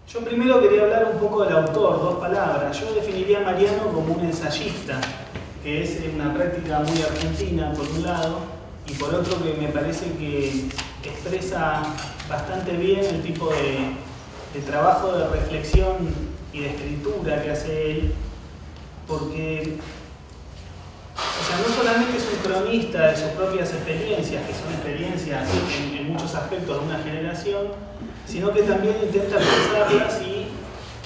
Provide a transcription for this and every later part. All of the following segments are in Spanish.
Yo primero quería hablar un poco del autor, dos palabras. Yo definiría a Mariano como un ensayista, que es una práctica muy argentina por un lado, y por otro que me parece que expresa bastante bien el tipo de trabajo de reflexión y de escritura que hace él, porque no solamente es un cronista de sus propias experiencias, que son experiencias en muchos aspectos de una generación, sino que también intenta pensarlas y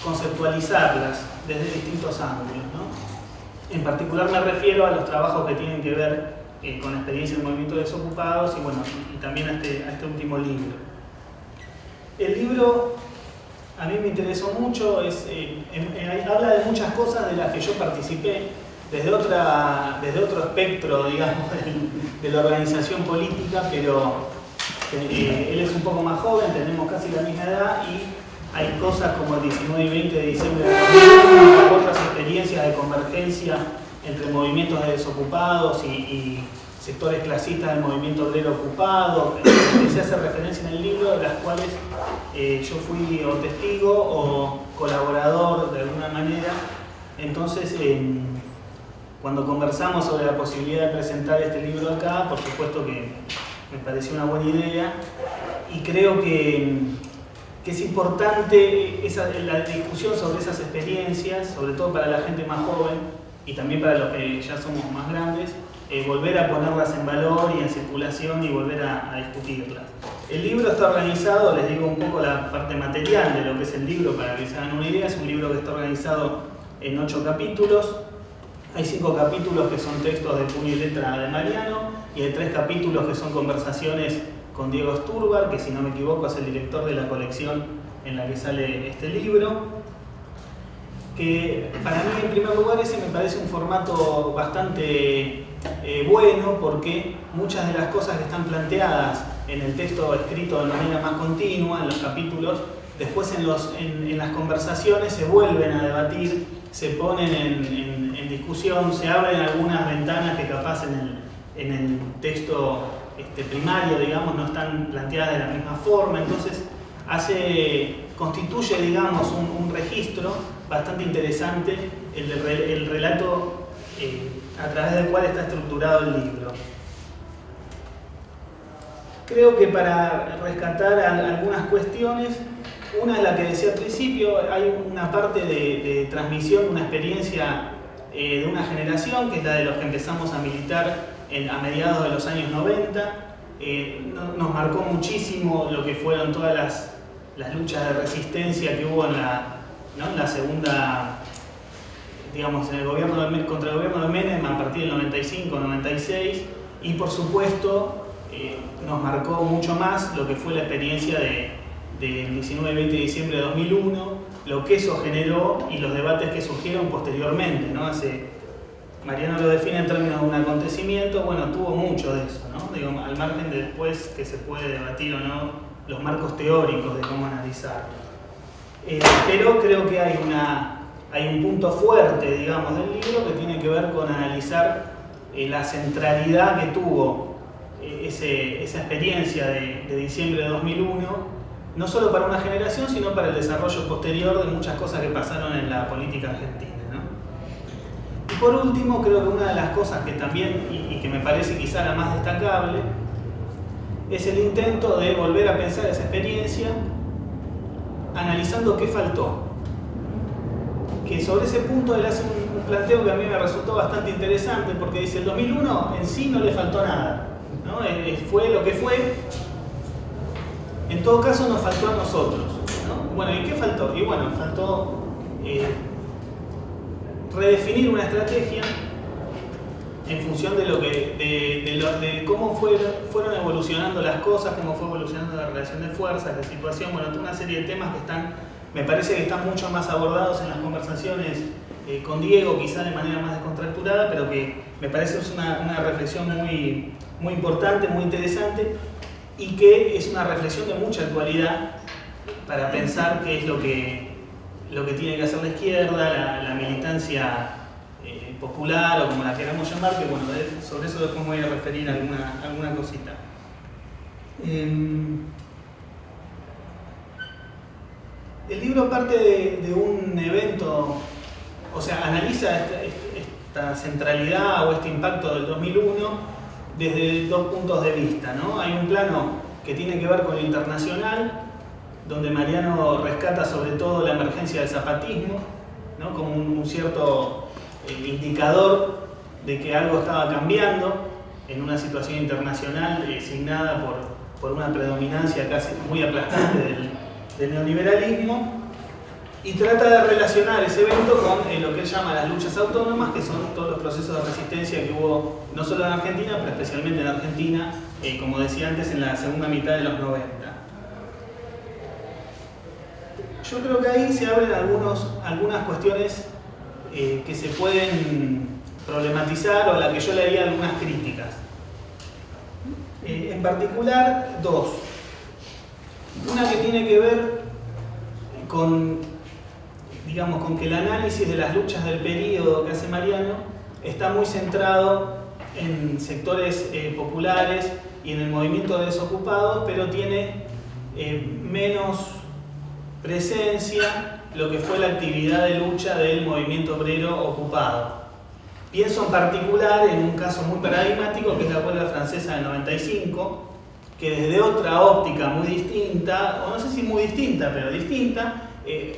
conceptualizarlas desde distintos ángulos, ¿no? En particular me refiero a los trabajos que tienen que ver con experiencia en movimientos desocupados y, bueno, y también a este último libro. El libro a mí me interesó mucho, habla de muchas cosas de las que yo participé desde otro espectro, digamos, de la organización política, pero él es un poco más joven, tenemos casi la misma edad y hay cosas como el 19 y 20 de diciembre de 2001, otras experiencias de convergencia entre movimientos de desocupados y sectores clasistas del movimiento obrero ocupado, que se hace referencia en el libro, de las cuales yo fui o testigo o colaborador de alguna manera. Entonces, cuando conversamos sobre la posibilidad de presentar este libro acá, por supuesto que me pareció una buena idea y creo que es importante la discusión sobre esas experiencias, sobre todo para la gente más joven y también para los que ya somos más grandes, volver a ponerlas en valor y en circulación y volver a discutirlas. El libro está organizado, les digo un poco la parte material de lo que es el libro para que se hagan una idea. Es un libro que está organizado en 8 capítulos. Hay 5 capítulos que son textos de puño y letra de Mariano y hay 3 capítulos que son conversaciones con Diego Sturbar, que si no me equivoco es el director de la colección en la que sale este libro. Que para mí, en primer lugar, ese me parece un formato bastante bueno, porque muchas de las cosas que están planteadas en el texto escrito de manera más continua, en los capítulos, después en las conversaciones se vuelven a debatir, se ponen en discusión, se abren algunas ventanas que capaz en el texto primario, digamos, no están planteadas de la misma forma. Entonces constituye, digamos, un registro bastante interesante el relato a través del cual está estructurado el libro. Creo que para rescatar algunas cuestiones, una es la que decía al principio, hay una parte de transmisión, una experiencia de una generación, que es la de los que empezamos a militar a mediados de los años 90. Nos marcó muchísimo lo que fueron todas las luchas de resistencia que hubo en la segunda, digamos, en el gobierno contra el gobierno de Menem a partir del 95-96, y por supuesto nos marcó mucho más lo que fue la experiencia del 19 y 20 de diciembre de 2001, lo que eso generó y los debates que surgieron posteriormente, ¿no? Mariano lo define en términos de un acontecimiento, bueno, tuvo mucho de eso, ¿no? Digo, al margen de después que se puede debatir o no los marcos teóricos de cómo analizarlo. Pero creo que hay un punto fuerte, digamos, del libro que tiene que ver con analizar la centralidad que tuvo esa experiencia de diciembre de 2001, no solo para una generación, sino para el desarrollo posterior de muchas cosas que pasaron en la política argentina, ¿no? Y por último, creo que una de las cosas que también, y que me parece quizá la más destacable, es el intento de volver a pensar esa experiencia analizando qué faltó. Que sobre ese punto él hace un planteo que a mí me resultó bastante interesante, porque dice: el 2001 en sí no le faltó nada, ¿no? Fue lo que fue. En todo caso nos faltó a nosotros, ¿no? Bueno, ¿y qué faltó? Y bueno, faltó redefinir una estrategia en función de cómo fueron evolucionando las cosas, cómo fue evolucionando la relación de fuerzas, la situación, bueno, toda una serie de temas que me parece que están mucho más abordados en las conversaciones con Diego, quizá de manera más descontracturada, pero que me parece es una reflexión muy, muy importante, muy interesante, y que es una reflexión de mucha actualidad para pensar qué es lo que tiene que hacer la izquierda, la militancia popular, o como la queramos llamar, que bueno, sobre eso después me voy a referir alguna cosita. El libro parte de un evento, o sea, analiza esta centralidad o este impacto del 2001 desde dos puntos de vista, ¿no? Hay un plano que tiene que ver con lo internacional, donde Mariano rescata sobre todo la emergencia del zapatismo, ¿no? Como un cierto indicador de que algo estaba cambiando en una situación internacional signada por una predominancia casi muy aplastante del neoliberalismo, y trata de relacionar ese evento con lo que él llama las luchas autónomas, que son todos los procesos de resistencia que hubo no solo en Argentina, pero especialmente en Argentina, como decía antes, en la segunda mitad de los 90. Yo creo que ahí se abren algunas cuestiones que se pueden problematizar o a la que yo le haría algunas críticas. En particular, dos. Una que tiene que ver con que el análisis de las luchas del periodo que hace Mariano está muy centrado en sectores populares y en el movimiento de desocupados, pero tiene menos presencia lo que fue la actividad de lucha del movimiento obrero ocupado. Pienso en particular en un caso muy paradigmático, que es la huelga francesa del 95, que desde otra óptica muy distinta, o no sé si muy distinta, pero distinta,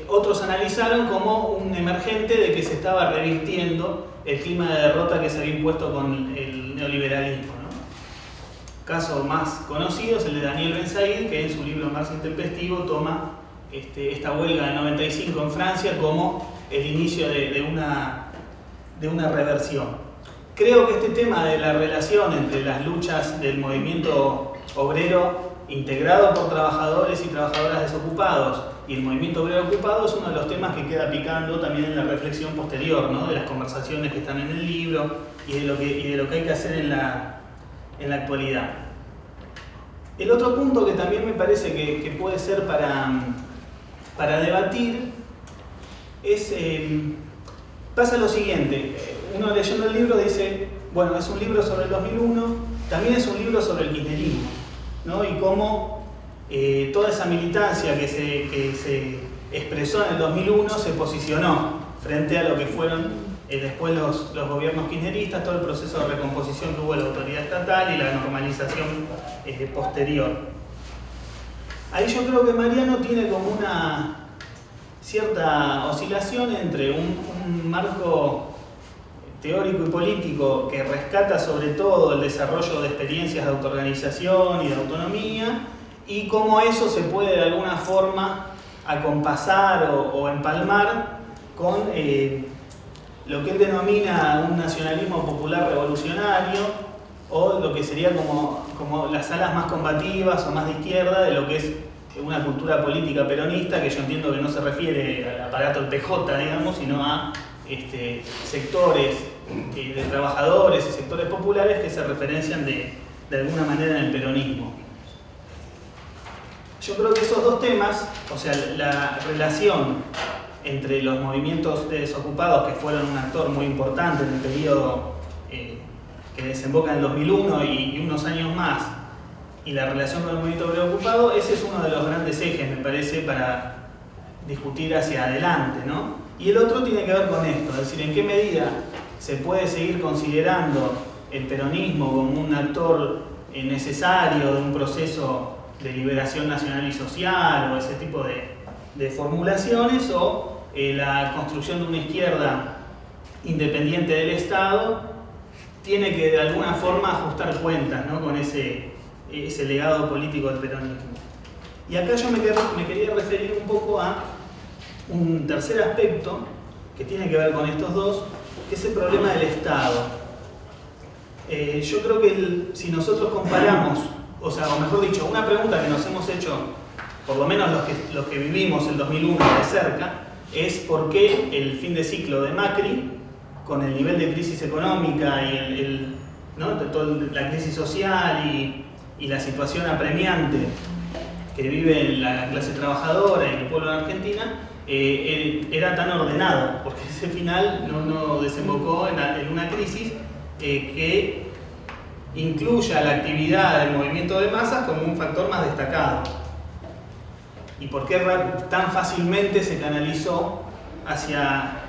otros analizaron como un emergente de que se estaba revirtiendo el clima de derrota que se había impuesto con el neoliberalismo, ¿no? Caso más conocido es el de Daniel Ben Saïd, que en su libro Marzo Intempestivo toma esta huelga del 95 en Francia como el inicio de una reversión. Creo que este tema de la relación entre las luchas del movimiento obrero integrado por trabajadores y trabajadoras desocupados y el movimiento obrero ocupado es uno de los temas que queda picando también en la reflexión posterior, ¿no? De las conversaciones que están en el libro y de lo que hay que hacer en la actualidad. El otro punto que también me parece que puede ser para debatir es, pasa lo siguiente, uno leyendo el libro dice, bueno, es un libro sobre el 2001, también es un libro sobre el kirchnerismo, ¿no? Y cómo toda esa militancia que se expresó en el 2001 se posicionó frente a lo que fueron después los gobiernos kirchneristas, todo el proceso de recomposición que hubo de la autoridad estatal y la normalización posterior. Ahí yo creo que Mariano tiene como una cierta oscilación entre un marco teórico y político que rescata sobre todo el desarrollo de experiencias de autoorganización y de autonomía, y cómo eso se puede de alguna forma acompasar o empalmar con lo que él denomina un nacionalismo popular revolucionario, o lo que sería como las alas más combativas o más de izquierda de lo que es una cultura política peronista, que yo entiendo que no se refiere al aparato del PJ, digamos, sino a sectores de trabajadores y sectores populares que se referencian de alguna manera en el peronismo. Yo creo que esos dos temas, o sea, la relación entre los movimientos de desocupados, que fueron un actor muy importante en el periodo que desemboca en el 2001 y unos años más, y la relación con el movimiento obrero ocupado, ese es uno de los grandes ejes, me parece, para discutir hacia adelante, ¿no? Y el otro tiene que ver con esto, es decir, en qué medida se puede seguir considerando el peronismo como un actor necesario de un proceso de liberación nacional y social, o ese tipo de formulaciones, o la construcción de una izquierda independiente del Estado tiene que de alguna forma ajustar cuentas, ¿no? Con ese legado político del peronismo. Y acá yo me quería referir un poco a un tercer aspecto que tiene que ver con estos dos, que es el problema del Estado. Yo creo que si nosotros comparamos, o mejor dicho, una pregunta que nos hemos hecho, por lo menos los que vivimos el 2001 de cerca, es por qué el fin de ciclo de Macri, con el nivel de crisis económica y ¿no? toda la crisis social y la situación apremiante que vive la clase trabajadora y el pueblo de Argentina, era tan ordenado, porque ese final no desembocó en una crisis que incluya la actividad del movimiento de masas como un factor más destacado. y por qué tan fácilmente se canalizó hacia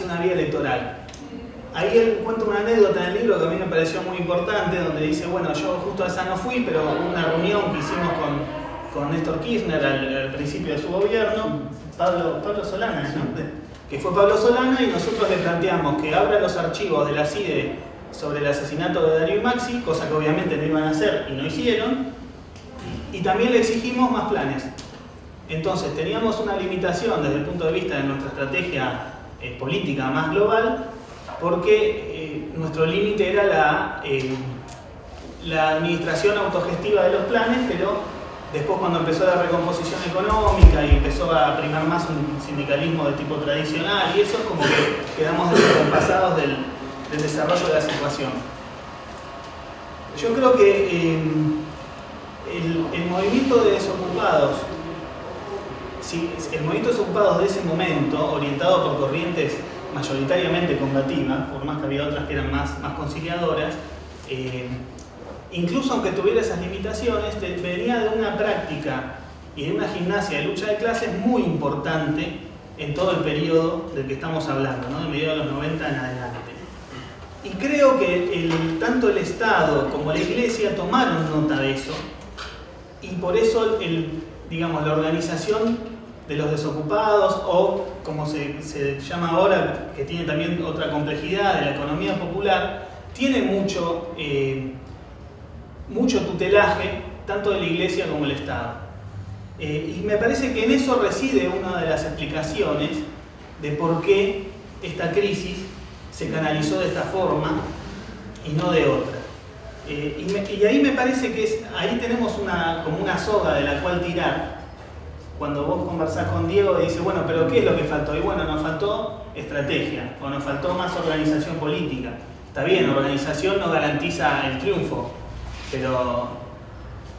una vía electoral. Ahí él cuenta una anécdota en el libro que a mí me pareció muy importante, donde dice, bueno, yo justo a esa no fui, pero una reunión que hicimos con Néstor Kirchner al principio de su gobierno, Pablo Solana, ¿no? Que fue Pablo Solana, y nosotros le planteamos que abra los archivos de la CIDE sobre el asesinato de Darío y Maxi, cosa que obviamente no iban a hacer y no hicieron, y también le exigimos más planes. Entonces teníamos una limitación desde el punto de vista de nuestra estrategia política más global, porque nuestro límite era la administración autogestiva de los planes, pero después, cuando empezó la recomposición económica y empezó a primar más un sindicalismo de tipo tradicional, y eso es como que quedamos descompasados del desarrollo de la situación. Yo creo que el movimiento de desocupados, el movimiento de desocupados de ese momento, orientado por corrientes mayoritariamente combativas, por más que había otras que eran más conciliadoras, incluso aunque tuviera esas limitaciones, venía de una práctica y de una gimnasia de lucha de clases muy importante en todo el periodo del que estamos hablando, ¿no? De mediados de los 90 en adelante. Y creo que tanto el Estado como la Iglesia tomaron nota de eso, y por eso digamos, la organización de los desocupados, o como se llama ahora, que tiene también otra complejidad, de la economía popular, tiene mucho tutelaje, tanto de la Iglesia como del Estado. Y me parece que en eso reside una de las explicaciones de por qué esta crisis se canalizó de esta forma y no de otra. Y ahí me parece que ahí tenemos como una soga de la cual tirar. Cuando vos conversás con Diego y dices, bueno, pero ¿qué es lo que faltó? Y bueno, nos faltó estrategia, o nos faltó más organización política. Está bien, organización no garantiza el triunfo, pero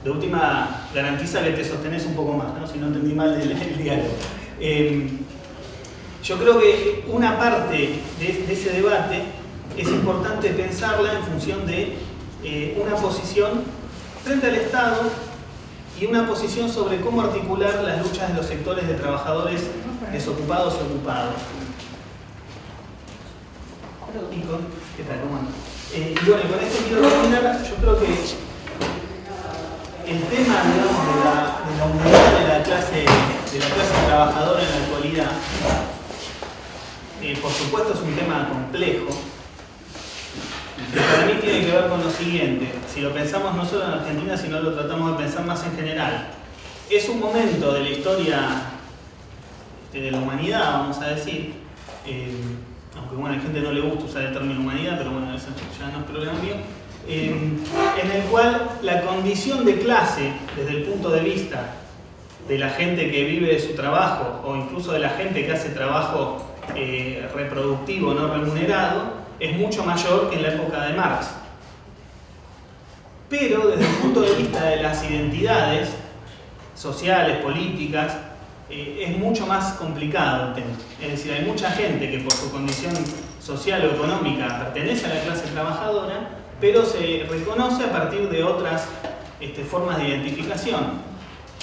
de última garantiza que te sostenés un poco más, ¿no? Si no entendí mal el diálogo. Yo creo que una parte de ese debate es importante pensarla en función de una posición frente al Estado y una posición sobre cómo articular las luchas de los sectores de trabajadores desocupados y ocupados. ¿Qué tal? ¿Cómo andas? Y bueno, con esto quiero terminar. Yo creo que el tema, digamos, de la unidad de la clase trabajadora en la actualidad, por supuesto es un tema complejo, que para mí tiene que ver con lo siguiente. Si lo pensamos no solo en Argentina, sino lo tratamos de pensar más en general. Es un momento de la historia de la humanidad, vamos a decir, aunque bueno, a la gente no le gusta usar el término humanidad, pero bueno, eso ya no es problema mío, en el cual la condición de clase, desde el punto de vista de la gente que vive de su trabajo, o incluso de la gente que hace trabajo reproductivo no remunerado, es mucho mayor que en la época de Marx. Pero desde el punto de vista de las identidades sociales, políticas, es mucho más complicado el tema. Es decir, hay mucha gente que por su condición social o económica pertenece a la clase trabajadora, pero se reconoce a partir de otras formas de identificación,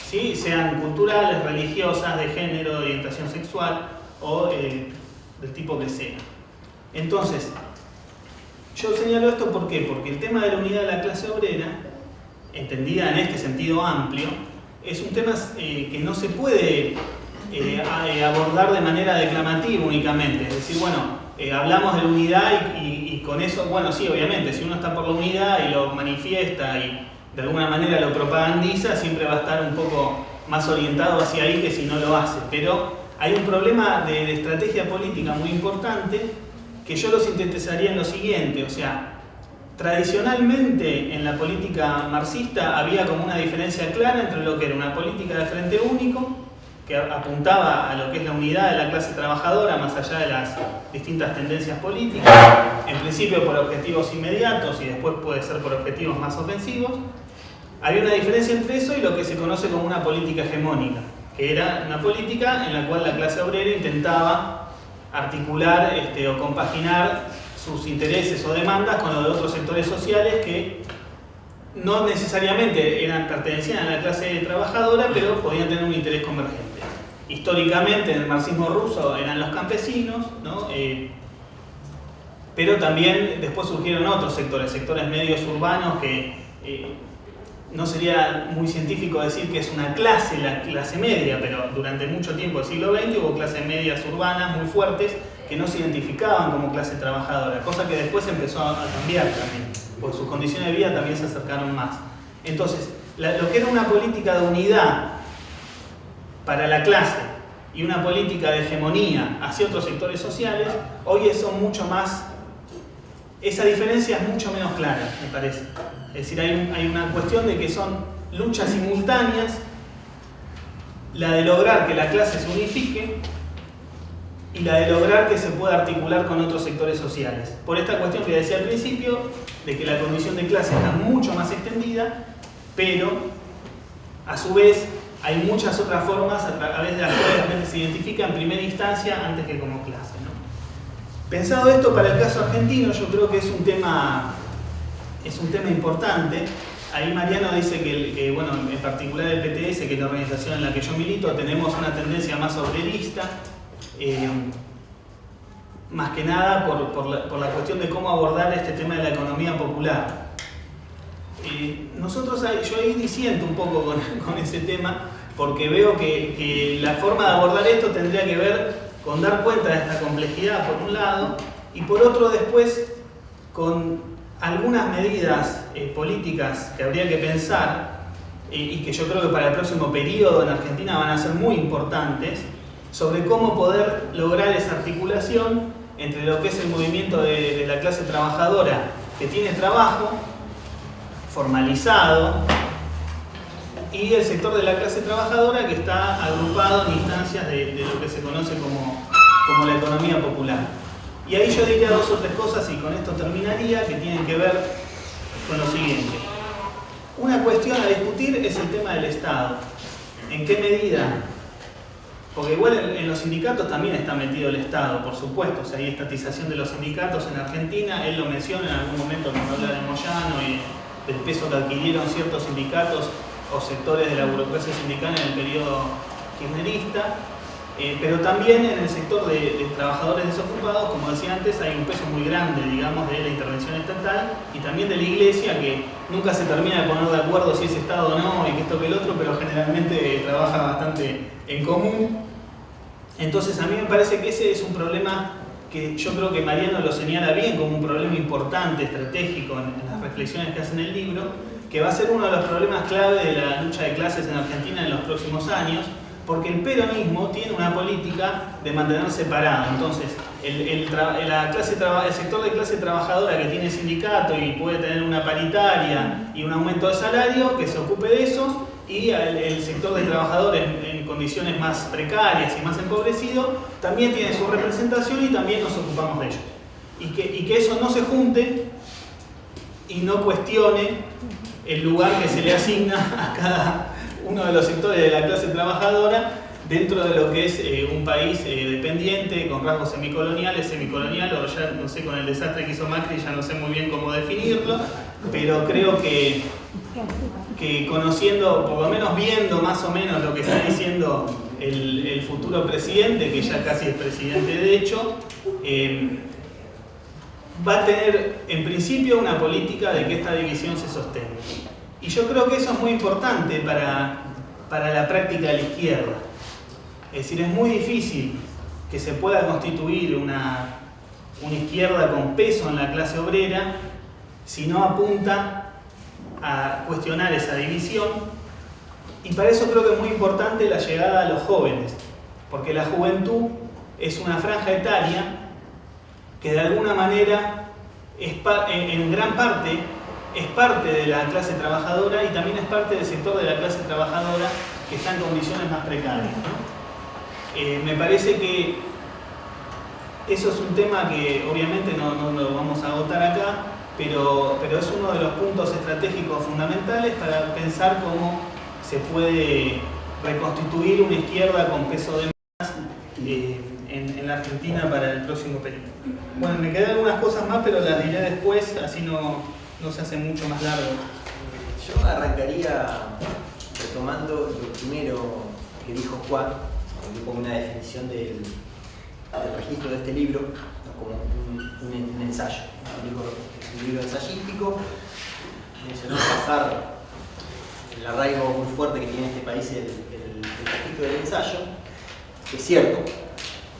¿sí? Sean culturales, religiosas, de género, de orientación sexual o del tipo que sea. Entonces, yo señalo esto ¿por qué? Porque el tema de la unidad de la clase obrera, entendida en este sentido amplio, es un tema que no se puede abordar de manera declamativa únicamente. Es decir, bueno, hablamos de la unidad y con eso, bueno, sí, obviamente, si uno está por la unidad y lo manifiesta y de alguna manera lo propagandiza, siempre va a estar un poco más orientado hacia ahí que si no lo hace. Pero hay un problema de estrategia política muy importante que yo lo sintetizaría en lo siguiente, o sea, tradicionalmente en la política marxista había como una diferencia clara entre lo que era una política de frente único, que apuntaba a lo que es la unidad de la clase trabajadora más allá de las distintas tendencias políticas, en principio por objetivos inmediatos y después puede ser por objetivos más ofensivos. Había una diferencia entre eso y lo que se conoce como una política hegemónica, que era una política en la cual la clase obrera intentaba articular o compaginar sus intereses o demandas con los de otros sectores sociales que no necesariamente pertenecían a la clase trabajadora, pero podían tener un interés convergente. Históricamente en el marxismo ruso eran los campesinos, ¿no? Pero también después surgieron otros sectores medios urbanos que no sería muy científico decir que es una clase, la clase media, pero durante mucho tiempo del siglo XX hubo clases medias urbanas muy fuertes que no se identificaban como clase trabajadora, cosa que después empezó a cambiar también, porque sus condiciones de vida también se acercaron más. Entonces, lo que era una política de unidad para la clase y una política de hegemonía hacia otros sectores sociales, hoy son mucho más, esa diferencia es mucho menos clara, me parece. Es decir, hay una cuestión de que son luchas simultáneas, la de lograr que la clase se unifique y la de lograr que se pueda articular con otros sectores sociales. Por esta cuestión que decía al principio, de que la condición de clase está mucho más extendida, pero a su vez hay muchas otras formas a través de las cuales la gente se identifica en primera instancia antes que como clase, ¿no? Pensado esto para el caso argentino, yo creo que es un tema importante. Ahí Mariano dice que bueno, en particular el PTS, que es la organización en la que yo milito, tenemos una tendencia más obrerista, más que nada por la cuestión de cómo abordar este tema de la economía popular. Yo ahí disiento un poco con ese tema, porque veo que la forma de abordar esto tendría que ver con dar cuenta de esta complejidad por un lado, y por otro después con algunas medidas políticas que habría que pensar y que yo creo que para el próximo periodo en Argentina van a ser muy importantes, sobre cómo poder lograr esa articulación entre lo que es el movimiento de la clase trabajadora que tiene trabajo formalizado y el sector de la clase trabajadora que está agrupado en instancias de lo que se conoce como la economía popular. Y ahí yo diría dos o tres cosas y con esto terminaría, que tienen que ver con lo siguiente. Una cuestión a discutir es el tema del Estado. ¿En qué medida? Porque igual en los sindicatos también está metido el Estado, por supuesto. O sea, hay estatización de los sindicatos en Argentina. Él lo menciona en algún momento cuando habla de Moyano y del peso que adquirieron ciertos sindicatos o sectores de la burocracia sindical en el periodo kirchnerista. Pero también en el sector de trabajadores desocupados, como decía antes, hay un peso muy grande, digamos, de la intervención estatal y también de la Iglesia, que nunca se termina de poner de acuerdo si es Estado o no y que esto que el otro, pero generalmente trabaja bastante en común. Entonces a mí me parece que ese es un problema que yo creo que Mariano lo señala bien como un problema importante, estratégico en las reflexiones que hace en el libro, que va a ser uno de los problemas clave de la lucha de clases en Argentina en los próximos años, porque el peronismo tiene una política de mantener separado. Entonces, el sector de clase trabajadora que tiene sindicato y puede tener una paritaria y un aumento de salario, que se ocupe de eso, y el sector de trabajadores en condiciones más precarias y más empobrecidos también tiene su representación y también nos ocupamos de ellos. Y que eso no se junte y no cuestione el lugar que se le asigna a cada uno de los sectores de la clase trabajadora dentro de lo que es un país dependiente, con rasgos semicolonial o ya no sé, con el desastre que hizo Macri ya no sé muy bien cómo definirlo, pero creo que conociendo, por lo menos viendo más o menos lo que está diciendo el futuro presidente, que ya casi es presidente de hecho, va a tener en principio una política de que esta división se sostenga. Y yo creo que eso es muy importante para la práctica de la izquierda. Es decir, es muy difícil que se pueda constituir una izquierda con peso en la clase obrera si no apunta a cuestionar esa división. Y para eso creo que es muy importante la llegada a los jóvenes, porque la juventud es una franja etaria que de alguna manera en gran parte es parte de la clase trabajadora y también es parte del sector de la clase trabajadora que está en condiciones más precarias, ¿no? Me parece que eso es un tema que obviamente no lo vamos a agotar acá, pero es uno de los puntos estratégicos fundamentales para pensar cómo se puede reconstituir una izquierda con peso de más en la Argentina para el próximo periodo. Bueno, me quedan algunas cosas más, pero las diré después, así no no se hace mucho más largo. Yo arrancaría retomando lo primero que dijo Juan, cuando yo pongo una definición del registro de este libro, ¿no? Como un ensayo. Es un libro ensayístico, mencionó pasar el arraigo muy fuerte que tiene en este país el registro del ensayo, que es cierto,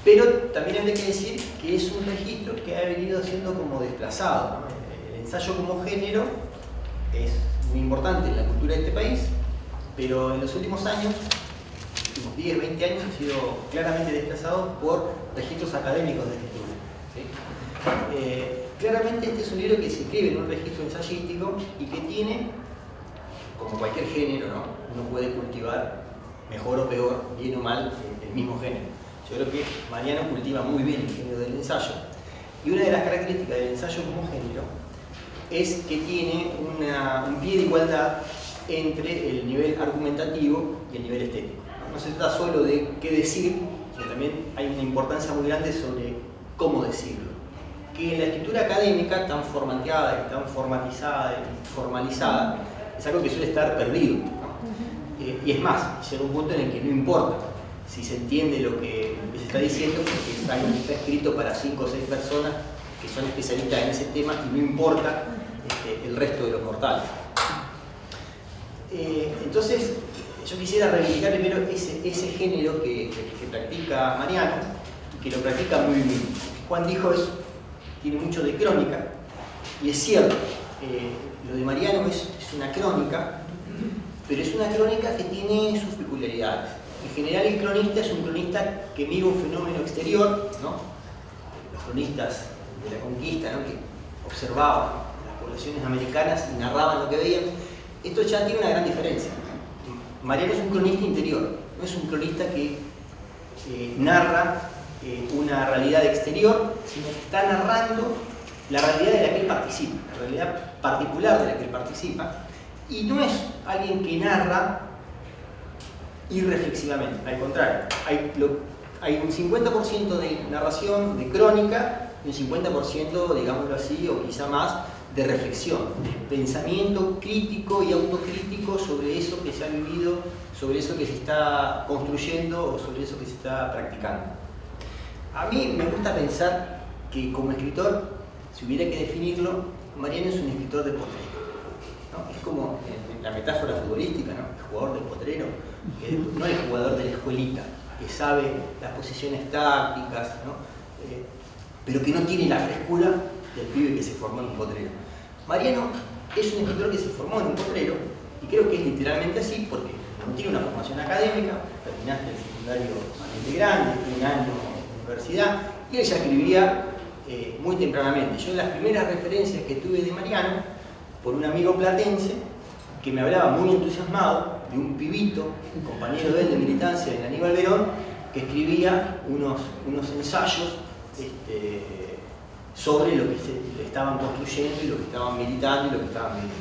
pero también hay que decir que es un registro que ha venido siendo como desplazado, ¿no? El ensayo como género es muy importante en la cultura de este país, pero en los últimos años, los últimos 10, 20 años, ha sido claramente desplazado por registros académicos de escritura, ¿sí? Claramente este es un libro que se escribe en un registro ensayístico y que tiene, como cualquier género, ¿no? Uno puede cultivar mejor o peor, bien o mal, el mismo género. Yo creo que Mariano cultiva muy bien el género del ensayo, y una de las características del ensayo como género es que tiene un pie de igualdad entre el nivel argumentativo y el nivel estético. No se trata solo de qué decir, sino también hay una importancia muy grande sobre cómo decirlo. Que en la escritura académica, tan formateada y tan formatizada y formalizada, es algo que suele estar perdido, ¿no? Y es más, llega un punto en el que no importa si se entiende lo que se está diciendo, porque es algo que está escrito para 5 o 6 personas que son especialistas en ese tema y no importa el resto de los mortales. Entonces, yo quisiera reivindicar primero ese género que practica Mariano, y que lo practica muy bien. Juan dijo eso, tiene mucho de crónica, y es cierto, lo de Mariano es una crónica, pero es una crónica que tiene sus peculiaridades. En general, el cronista es un cronista que mira un fenómeno exterior, ¿no? Los cronistas de la conquista, ¿no? Que observaban las poblaciones americanas y narraban lo que veían. Esto ya tiene una gran diferencia. Mariano es un cronista interior, no es un cronista que narra una realidad exterior, sino que está narrando la realidad de la que él participa, la realidad particular de la que él participa, y no es alguien que narra irreflexivamente, al contrario, hay un 50% de narración, de crónica, y un 50%, digámoslo así, o quizá más, de reflexión, de pensamiento crítico y autocrítico sobre eso que se ha vivido, sobre eso que se está construyendo o sobre eso que se está practicando. A mí me gusta pensar que como escritor, si hubiera que definirlo, Mariano es un escritor de potrero, ¿no? Es como la metáfora futbolística, ¿no? El jugador de potrero, no el jugador de la escuelita, que sabe las posiciones tácticas, ¿no? Pero que no tiene la frescura del pibe que se formó en un potrero. Mariano es un escritor que se formó en un potrero, y creo que es literalmente así porque no tiene una formación académica, terminaste el secundario bastante grande, un año en la universidad, y él ya escribía muy tempranamente. Yo las primeras referencias que tuve de Mariano, por un amigo platense, que me hablaba muy entusiasmado de un pibito, un compañero de él de militancia en Aníbal Verón, que escribía unos ensayos sobre lo que se estaban construyendo y lo que estaban militando y lo que estaban viviendo.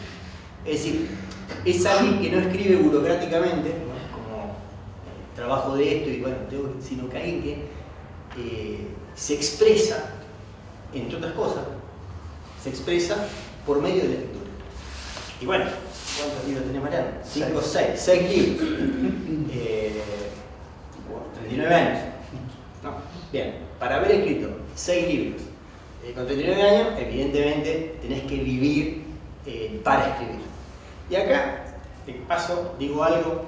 Es decir, es alguien que no escribe burocráticamente, ¿no? Como trabajo de esto y bueno, sino que alguien que se expresa, entre otras cosas, se expresa por medio de la escritura. Y bueno, ¿cuántos libros tiene Mariano? 5 o 6 libros. 39 años. No, bien, para haber escrito 6 libros con 39 años, evidentemente tenés que vivir para escribir. Y acá, de paso, digo algo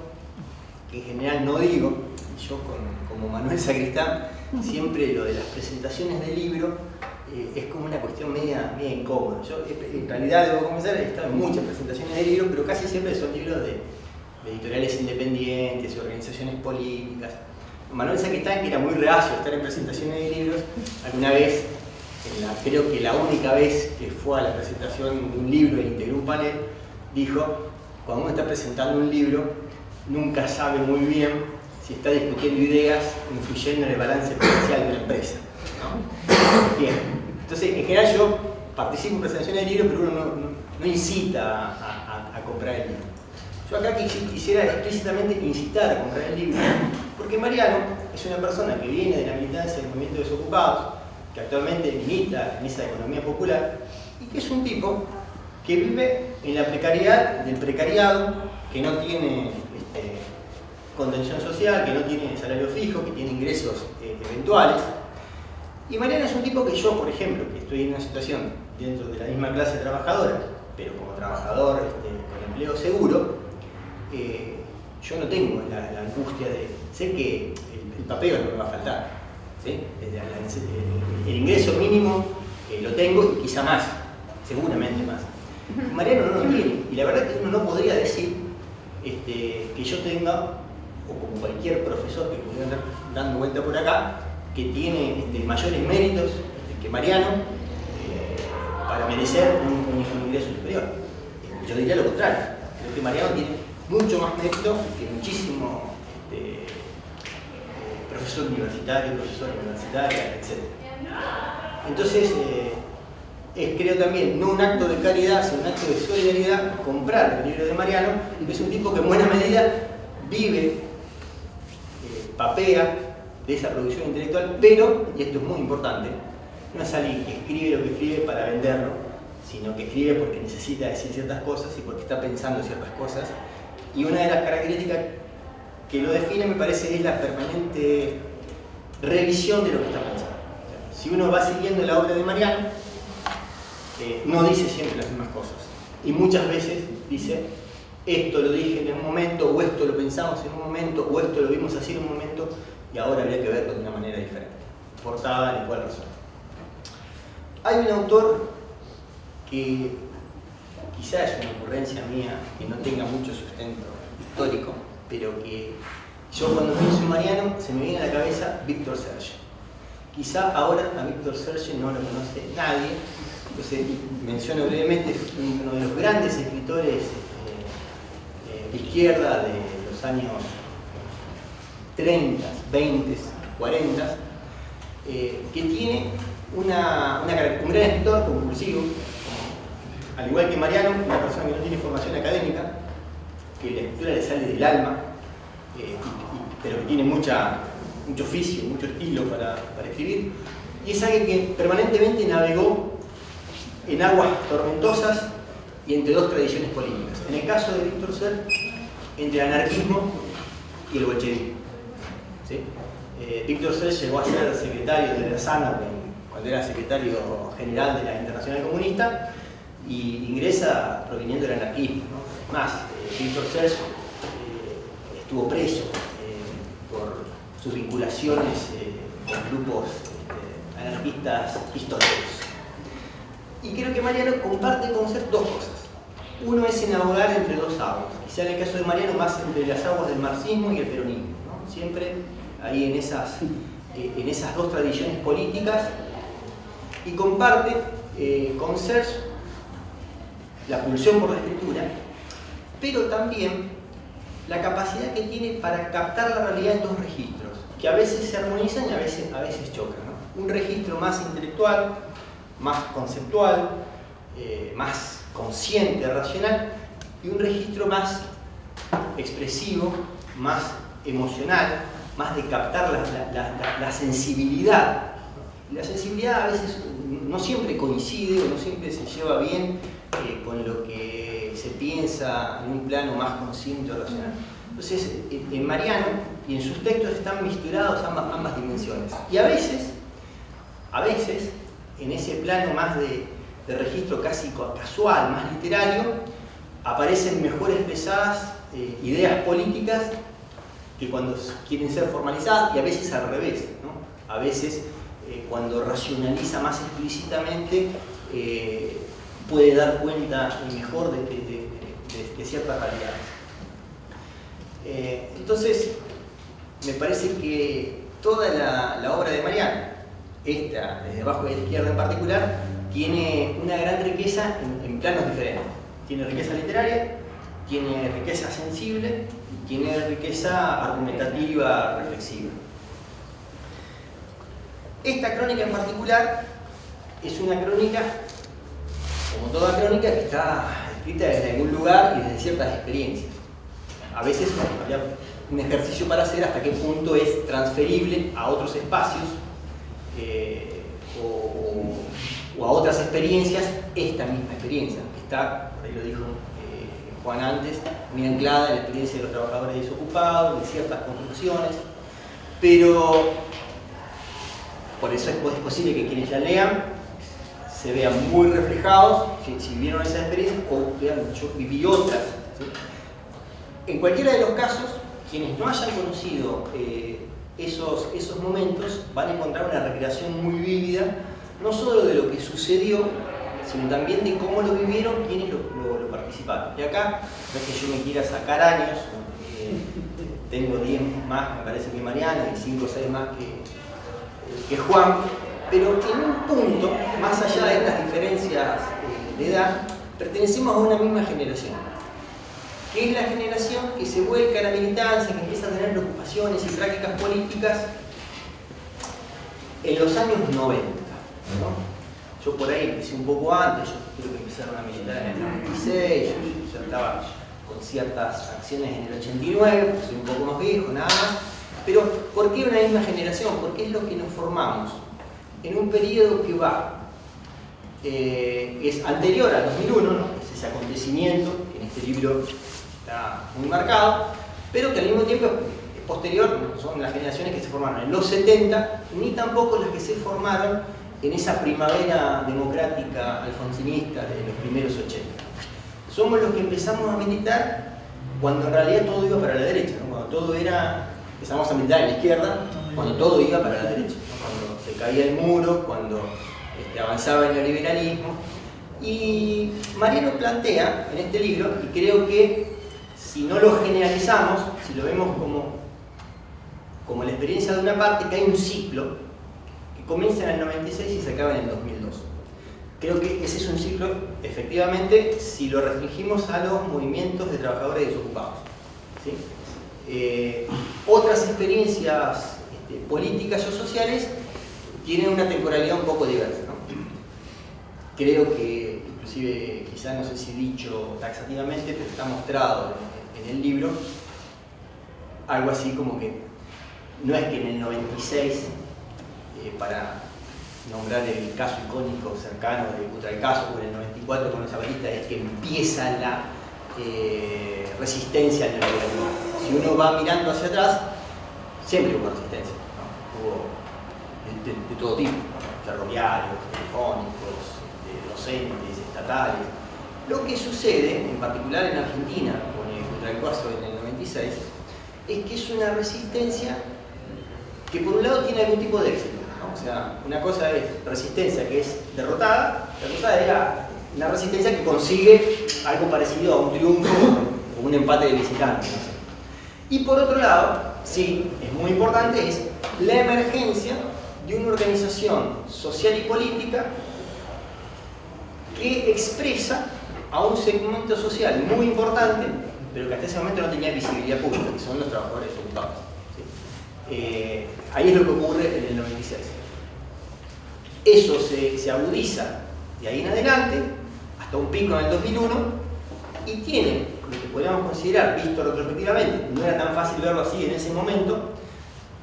que en general no digo. Yo, como Manuel Sacristán, siempre lo de las presentaciones de libro es como una cuestión media incómoda. Yo, en realidad, debo confesar, he estado en muchas presentaciones de libros, pero casi siempre son libros de editoriales independientes y organizaciones políticas. Manuel Sacristán, que era muy reacio a estar en presentaciones de libros, alguna vez, creo que la única vez que fue a la presentación de un libro e integró un panel, dijo: cuando uno está presentando un libro, nunca sabe muy bien si está discutiendo ideas influyendo en el balance comercial de una empresa, ¿no? Bien, entonces en general yo participo en presentaciones de libros, pero uno no incita a comprar el libro. Yo acá quisiera explícitamente incitar a comprar el libro, porque Mariano es una persona que viene de la militancia del movimiento de desocupados, que actualmente milita en esa economía popular, y que es un tipo que vive en la precariedad del precariado, que no tiene contención social, que no tiene salario fijo, que tiene ingresos eventuales. Y Mariano es un tipo que yo, por ejemplo, que estoy en una situación dentro de la misma clase trabajadora, pero como trabajador con empleo seguro, yo no tengo la angustia de... Sé que el papel no me va a faltar, ¿sí? El ingreso mínimo lo tengo y quizá más, seguramente más. Mariano no lo tiene, y la verdad es que uno no podría decir que yo tenga, o como cualquier profesor que pudiera andar dando vuelta por acá, que tiene mayores méritos que Mariano para merecer un ingreso superior. Yo diría lo contrario, creo que Mariano tiene mucho más mérito que muchísimo profesor universitario, profesora universitaria, etc. Entonces, creo también, no un acto de caridad, sino un acto de solidaridad, comprar el libro de Mariano, que es un tipo que en buena medida vive, papea de esa producción intelectual, pero, y esto es muy importante, no es alguien que escribe lo que escribe para venderlo, sino que escribe porque necesita decir ciertas cosas y porque está pensando ciertas cosas. Y una de las características que lo define, me parece, es la permanente revisión de lo que está pensando. O sea, si uno va siguiendo la obra de Mariano, no dice siempre las mismas cosas. Y muchas veces dice, esto lo dije en un momento, o esto lo pensamos en un momento, o esto lo vimos así en un momento, y ahora habría que verlo de una manera diferente, por tal y cual razón. Hay un autor que quizás es una ocurrencia mía, que no tenga mucho sustento histórico, pero que yo cuando pienso en Mariano se me viene a la cabeza Víctor Serge. Quizá ahora a Víctor Serge no lo conoce nadie, entonces menciono brevemente, es uno de los grandes escritores de izquierda de los años 30, 20, 40, que tiene un gran escritor compulsivo, al igual que Mariano, una persona que no tiene formación académica, que la escritura le sale del alma, pero que tiene mucho oficio, mucho estilo para escribir, y es alguien que permanentemente navegó en aguas tormentosas y entre dos tradiciones políticas. En el caso de Víctor Serge, entre el anarquismo y el bolchevismo. ¿Sí? Víctor Serge llegó a ser secretario de la SANA cuando era secretario general de la Internacional Comunista y ingresa proveniendo del anarquismo, ¿no? Más, Víctor Serge estuvo preso por sus vinculaciones con grupos anarquistas pistoleros. Y creo que Mariano comparte con Serge dos cosas. Uno es navegar entre dos aguas, quizá en el caso de Mariano más entre las aguas del marxismo y el peronismo, ¿no? Siempre ahí en esas dos tradiciones políticas, y comparte con Serge la pulsión por la escritura, pero también la capacidad que tiene para captar la realidad en dos registros, que a veces se armonizan y a veces chocan, ¿no? Un registro más intelectual, más conceptual, más consciente, racional, y un registro más expresivo, más emocional, más de captar la sensibilidad. La sensibilidad a veces no siempre coincide o no siempre se lleva bien con lo que se piensa en un plano más consciente o racional. Entonces, en Mariano y en sus textos están misturados ambas dimensiones. Y a veces, en ese plano más de registro casi casual, más literario, aparecen mejor expresadas ideas políticas que cuando quieren ser formalizadas, y a veces al revés, ¿no? A veces cuando racionaliza más explícitamente puede dar cuenta mejor de ciertas realidades. Entonces, me parece que toda la obra de Mariano, esta desde abajo de la izquierda en particular, tiene una gran riqueza en planos diferentes. Tiene riqueza literaria, tiene riqueza sensible, tiene riqueza argumentativa, reflexiva. Esta crónica en particular es una crónica, como toda crónica, que está escrita desde algún lugar y desde ciertas experiencias. A veces habría un ejercicio para hacer hasta qué punto es transferible a otros espacios o a otras experiencias esta misma experiencia, que está, por ahí lo dijo Juan antes, muy anclada en la experiencia de los trabajadores desocupados, de ciertas construcciones, pero por eso es posible que quienes la lean se vean muy reflejados, si vivieron esa experiencia, o vean, yo viví otras, ¿sí? En cualquiera de los casos, quienes no hayan conocido esos momentos van a encontrar una recreación muy vívida, no solo de lo que sucedió, sino también de cómo lo vivieron quienes lo participaron. Y acá, no es que yo me quiera sacar años, tengo 10 más, me parece que Mariano, y 5 o 6 más que Juan, pero en un punto, más allá de estas diferencias de edad, pertenecemos a una misma generación, que es la generación que se vuelca a la militancia, que empieza a tener preocupaciones y prácticas políticas en los años 90, ¿no? Yo por ahí empecé un poco antes, yo creo que empezaron a militar en el 96, yo estaba con ciertas acciones en el 89, pues soy un poco más viejo, nada más. Pero ¿por qué una misma generación? Porque es lo que nos formamos en un periodo que va, es anterior al 2001, ¿no? Es ese acontecimiento que en este libro está muy marcado, pero que al mismo tiempo es posterior, no son las generaciones que se formaron en los 70, ni tampoco las que se formaron en esa primavera democrática alfonsinista de los primeros 80. Somos los que empezamos a militar cuando en realidad todo iba para la derecha, ¿no? Cuando todo era, empezamos a militar en la izquierda, cuando todo iba para la derecha, ¿no? Cuando se caía el muro, cuando avanzaba el neoliberalismo. Y Mariano plantea en este libro, y creo que si no lo generalizamos, si lo vemos como la experiencia de una parte, que hay un ciclo que comienza en el 96 y se acaba en el 2002. Creo que ese es un ciclo, efectivamente, si lo restringimos a los movimientos de trabajadores desocupados, ¿sí? Otras experiencias políticas o sociales tienen una temporalidad un poco diversa, ¿no? Creo que, inclusive, quizá no sé si dicho taxativamente, pero está mostrado en el libro, algo así como que no es que en el 96, para nombrar el caso icónico cercano de Putralcaso, o en el 94 con los zapatistas, es que empieza la resistencia al neoliberalismo. Si uno va mirando hacia atrás, siempre hubo resistencia, ¿no? Hubo de todo tipo, ¿no? Ferroviarios, telefónicos, docentes, estatales. Lo que sucede, en particular en Argentina, con el Putralcaso en el 96, es que es una resistencia que por un lado tiene algún tipo de éxito, ¿no? O sea, una cosa es resistencia que es derrotada, la cosa era una resistencia que consigue algo parecido a un triunfo o un empate de visitantes, no sé. Y por otro lado, sí, es muy importante, es la emergencia de una organización social y política que expresa a un segmento social muy importante, pero que hasta ese momento no tenía visibilidad pública, que son los trabajadores ocupados. Ahí es lo que ocurre en el 96. Eso se agudiza de ahí en adelante, hasta un pico en el 2001, y tiene lo que podríamos considerar, visto retrospectivamente, no era tan fácil verlo así en ese momento,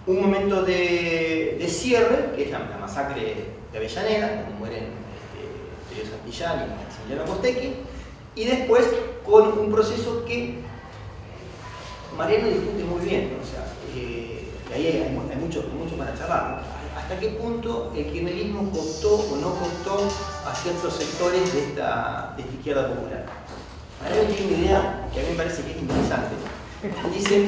un momento de cierre, que es la masacre de Avellaneda, donde mueren Telio Santillán y Maximiliano Costecchi, y después con un proceso que Mariano discute muy bien, ¿no? O sea, ahí hay mucho para charlar, ¿no? ¿Hasta qué punto el kirchnerismo costó o no costó a ciertos sectores de esta izquierda popular? Mariano tiene una idea que a mí me parece que es interesante. Dice,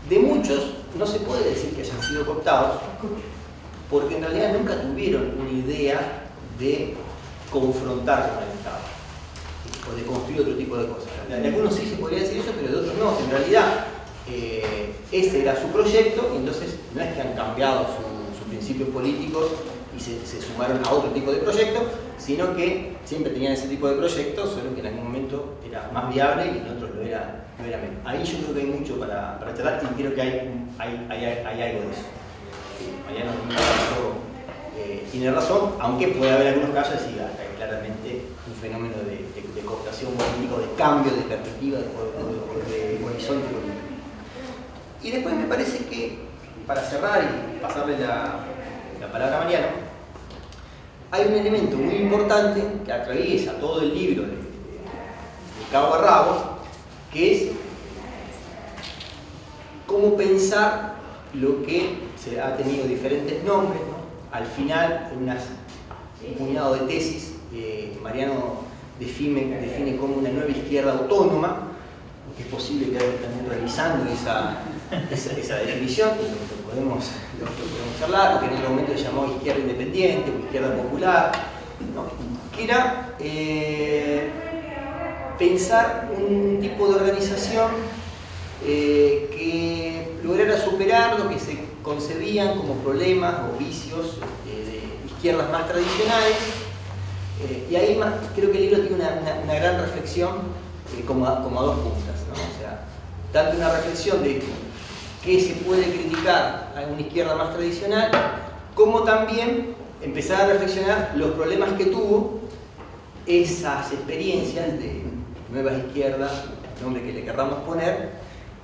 de muchos no se puede decir que hayan sido cooptados, porque en realidad nunca tuvieron una idea de confrontar con el Estado o de construir otro tipo de cosas. De algunos sí se podría decir eso, pero de otros no. En realidad ese era su proyecto, y entonces no es que han cambiado sus principios políticos y se sumaron a otro tipo de proyectos, sino que siempre tenían ese tipo de proyectos, solo que en algún momento era más viable y en otros lo era menos. Ahí yo creo que hay mucho para tratar, y creo que hay algo de eso. Mariano tiene razón, aunque puede haber algunos casos de sí, hay claramente un fenómeno de cooptación política, de cambio de perspectiva, de horizonte político. Y después me parece que, para cerrar y pasarle la palabra a Mariano, hay un elemento muy importante que atraviesa todo el libro de cabo a rabo, que es cómo pensar lo que se ha tenido diferentes nombres, ¿no? Al final, en un puñado de tesis, Mariano define como una nueva izquierda autónoma, que es posible que ahora también revisando esa definición, lo podemos charlar, porque en otro momento se llamó izquierda independiente o izquierda popular, ¿no? Que era pensar un tipo de organización que lograra superar lo que se concebían como problemas o vicios de izquierdas más tradicionales. Y ahí creo que el libro tiene una gran reflexión como a dos puntas, ¿no? O sea, tanto una reflexión de qué se puede criticar a una izquierda más tradicional, como también empezar a reflexionar los problemas que tuvo esas experiencias de nuevas izquierdas, el nombre que le querramos poner,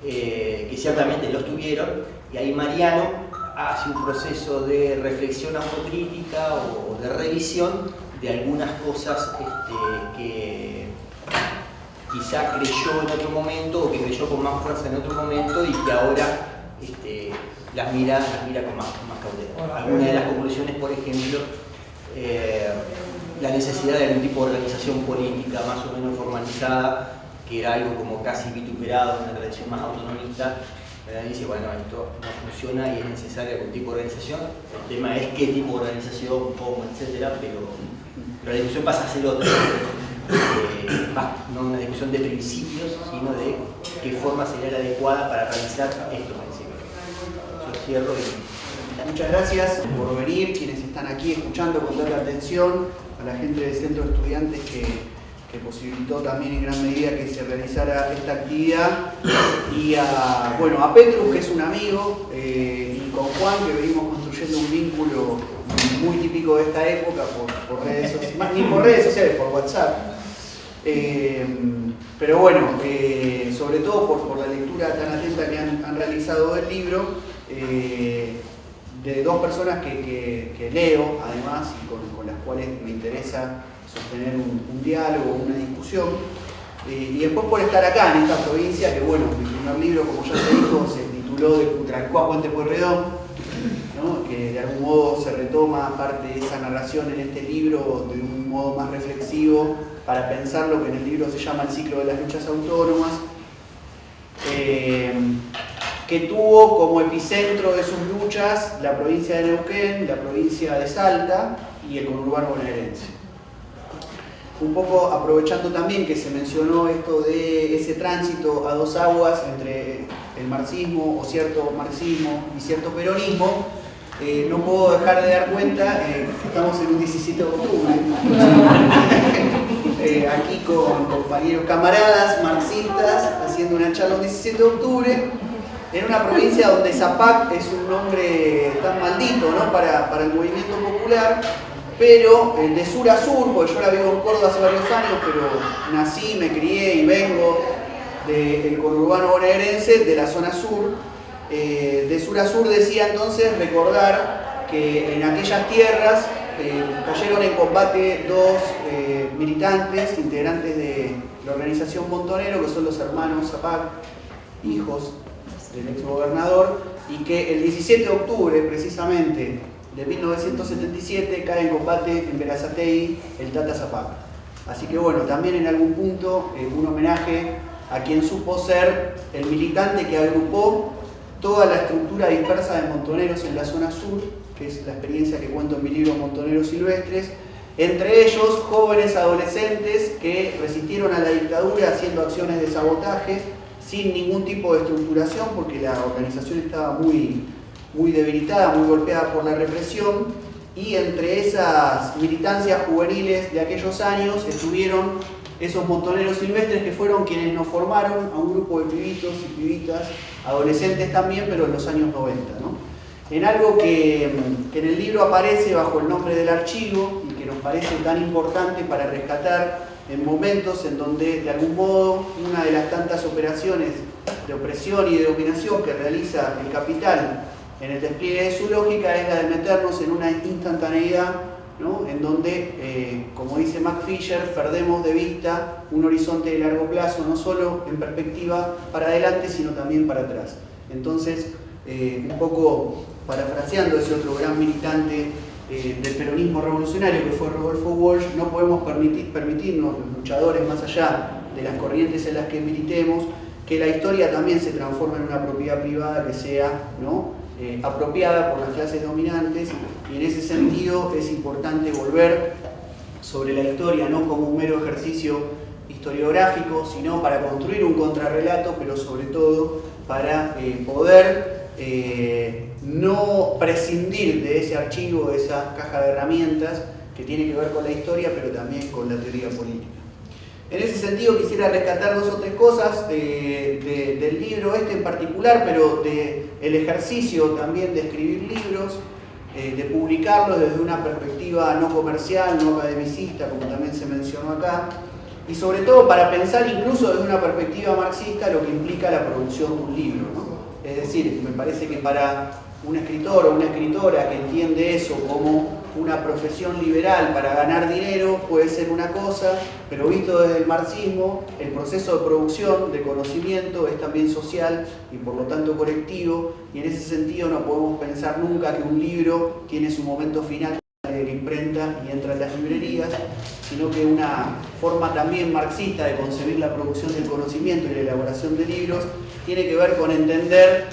que ciertamente los tuvieron, y ahí Mariano hace un proceso de reflexión autocrítica o de revisión de algunas cosas que quizá creyó en otro momento o que creyó con más fuerza en otro momento y que ahora las mira con más cautela. Algunas de las conclusiones, por ejemplo, la necesidad de algún tipo de organización política más o menos formalizada, que era algo como casi vituperado en una tradición más autonomista. Dice, bueno, esto no funciona y es necesario algún tipo de organización. El tema es qué tipo de organización, cómo, etcétera, pero la discusión pasa a ser otra. No una discusión de principios, sino de qué forma sería la adecuada para realizar estos principios. Yo cierro y... Muchas gracias por venir, quienes están aquí escuchando con tanta atención, a la gente del Centro de Estudiantes que posibilitó también en gran medida que se realizara esta actividad, y a Petrus, que es un amigo, y con Juan, que venimos construyendo un vínculo muy típico de esta época por redes sociales, ni por redes sociales, por WhatsApp. Pero bueno, sobre todo por la lectura tan atenta que han realizado del libro, de dos personas que leo además y con las cuales me interesa sostener un diálogo, una discusión, y después por estar acá en esta provincia, que bueno, mi primer libro, como ya se dijo, se tituló De Cutralcó a Puente Pueyrredón, ¿no? Que de algún modo se retoma parte de esa narración en este libro de un modo más reflexivo para pensar lo que en el libro se llama el ciclo de las luchas autónomas, que tuvo como epicentro de sus luchas la provincia de Neuquén, la provincia de Salta y el conurbano bonaerense. Un poco aprovechando también que se mencionó esto de ese tránsito a dos aguas entre el marxismo o cierto marxismo y cierto peronismo, no puedo dejar de dar cuenta que estamos en un 17 de octubre, aquí con compañeros camaradas marxistas haciendo una charla un 17 de octubre, en una provincia donde Zapac es un nombre tan maldito, ¿no? para el movimiento popular, pero de sur a sur, porque yo ahora vivo en Córdoba hace varios años, pero nací, me crié y vengo del conurbano bonaerense, de la zona sur. De sur a sur decía entonces recordar que en aquellas tierras cayeron en combate dos militantes, integrantes de la organización Montonero, que son los hermanos Zapac, hijos del exgobernador, y que el 17 de octubre precisamente de 1977 cae en combate en Berazategui el Tata Zapac. Así que bueno, también en algún punto un homenaje a quien supo ser el militante que agrupó toda la estructura dispersa de montoneros en la zona sur, que es la experiencia que cuento en mi libro Montoneros Silvestres, entre ellos jóvenes adolescentes que resistieron a la dictadura haciendo acciones de sabotaje sin ningún tipo de estructuración, porque la organización estaba muy debilitada, muy golpeada por la represión, y entre esas militancias juveniles de aquellos años estuvieron esos montoneros silvestres que fueron quienes nos formaron a un grupo de pibitos y pibitas, adolescentes también, pero en los años 90, ¿no? En algo que en el libro aparece bajo el nombre del archivo y que nos parece tan importante para rescatar en momentos en donde de algún modo una de las tantas operaciones de opresión y de dominación que realiza el capital en el despliegue de su lógica es la de meternos en una instantaneidad ¿no? En donde, como dice Mac Fisher, perdemos de vista un horizonte de largo plazo, no solo en perspectiva para adelante, sino también para atrás. Entonces, un poco parafraseando ese otro gran militante del peronismo revolucionario que fue Rodolfo Walsh, no podemos permitirnos, los luchadores más allá de las corrientes en las que militemos, que la historia también se transforme en una propiedad privada que sea, ¿no?, apropiada por las clases dominantes, y en ese sentido es importante volver sobre la historia no como un mero ejercicio historiográfico, sino para construir un contrarrelato, pero sobre todo para poder no prescindir de ese archivo, de esa caja de herramientas que tiene que ver con la historia, pero también con la teoría política. En ese sentido quisiera rescatar dos o tres cosas del libro este en particular, pero del ejercicio también de escribir libros, de publicarlos desde una perspectiva no comercial, no academicista, como también se mencionó acá, y sobre todo para pensar incluso desde una perspectiva marxista lo que implica la producción de un libro, ¿no? Es decir, me parece que para un escritor o una escritora que entiende eso como una profesión liberal para ganar dinero puede ser una cosa, pero visto desde el marxismo, el proceso de producción de conocimiento es también social y por lo tanto colectivo, y en ese sentido no podemos pensar nunca que un libro tiene su momento final de la imprenta y entra en las librerías, sino que una forma también marxista de concebir la producción del conocimiento y la elaboración de libros tiene que ver con entender,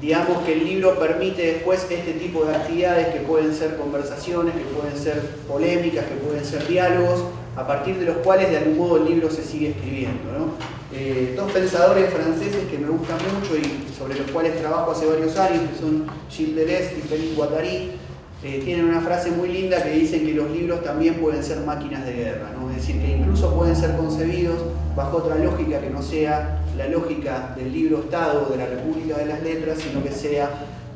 digamos, que el libro permite después este tipo de actividades que pueden ser conversaciones, que pueden ser polémicas, que pueden ser diálogos, a partir de los cuales de algún modo el libro se sigue escribiendo, ¿no? Dos pensadores franceses que me gustan mucho y sobre los cuales trabajo hace varios años, que son Gilles Deleuze y Félix Guattari, tienen una frase muy linda que dicen que los libros también pueden ser máquinas de guerra, ¿no? Es decir, que incluso pueden ser concebidos bajo otra lógica que no sea la lógica del libro-estado de la República de las Letras, sino que sea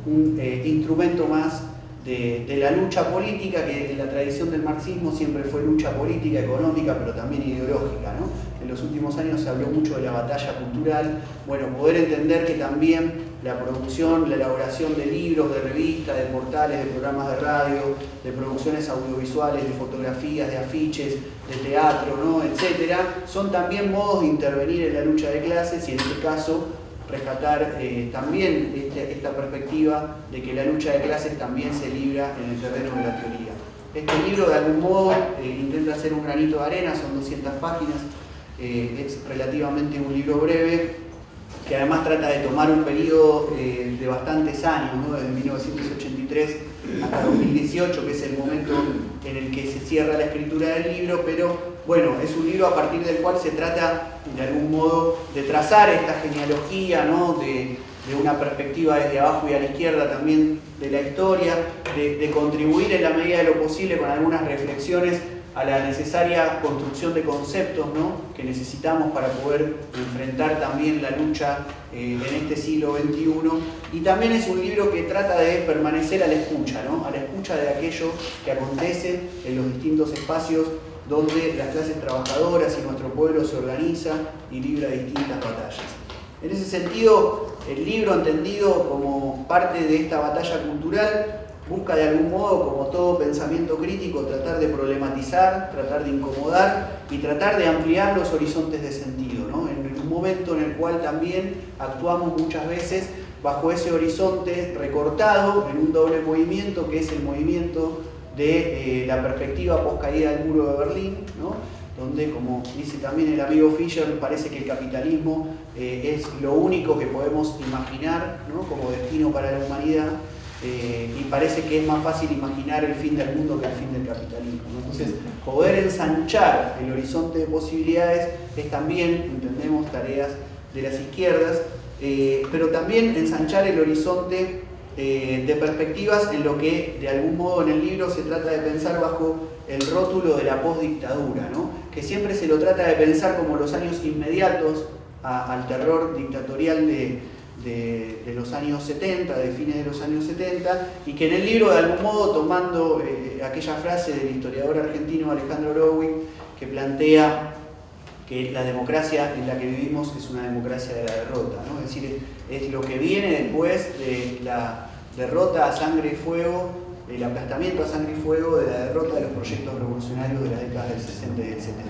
un instrumento más de la lucha política, que en la tradición del marxismo siempre fue lucha política, económica, pero también ideológica, ¿no? En los últimos años se habló mucho de la batalla cultural. Bueno, poder entender que también la producción, la elaboración de libros, de revistas, de portales, de programas de radio, de producciones audiovisuales, de fotografías, de afiches, de teatro, ¿no?, etcétera, son también modos de intervenir en la lucha de clases y en este caso rescatar también esta perspectiva de que la lucha de clases también se libra en el terreno de la teoría. Este libro de algún modo intenta hacer un granito de arena, son 200 páginas, es relativamente un libro breve, que además trata de tomar un periodo de bastantes años, ¿no?, desde 1983 hasta 2018, que es el momento en el que se cierra la escritura del libro, pero bueno, es un libro a partir del cual se trata de algún modo de trazar esta genealogía, ¿no?, de una perspectiva desde abajo y a la izquierda también de la historia, de contribuir en la medida de lo posible con algunas reflexiones a la necesaria construcción de conceptos, ¿no?, que necesitamos para poder enfrentar también la lucha en este siglo XXI. Y también es un libro que trata de permanecer a la escucha, ¿no?, a la escucha de aquello que acontece en los distintos espacios donde las clases trabajadoras y nuestro pueblo se organiza y libra distintas batallas. En ese sentido, el libro, entendido como parte de esta batalla cultural, busca de algún modo, como todo pensamiento crítico, tratar de problematizar, tratar de incomodar y tratar de ampliar los horizontes de sentido, ¿no?, en un momento en el cual también actuamos muchas veces bajo ese horizonte recortado en un doble movimiento, que es el movimiento de la perspectiva post-caída del muro de Berlín, ¿no?, donde, como dice también el amigo Fischer, parece que el capitalismo es lo único que podemos imaginar, ¿no?, como destino para la humanidad, y parece que es más fácil imaginar el fin del mundo que el fin del capitalismo, ¿no? Entonces, poder ensanchar el horizonte de posibilidades es también, entendemos, tareas de las izquierdas, pero también ensanchar el horizonte de perspectivas en lo que de algún modo en el libro se trata de pensar bajo el rótulo de la postdictadura, ¿no?, que siempre se lo trata de pensar como los años inmediatos al terror dictatorial de los años 70, de fines de los años 70, y que en el libro de algún modo, tomando aquella frase del historiador argentino Alejandro Orowi, que plantea que la democracia en la que vivimos es una democracia de la derrota, ¿no?, es decir, es lo que viene después de la derrota a sangre y fuego el aplastamiento a sangre y fuego de la derrota de los proyectos revolucionarios de las décadas del 60 y del 70.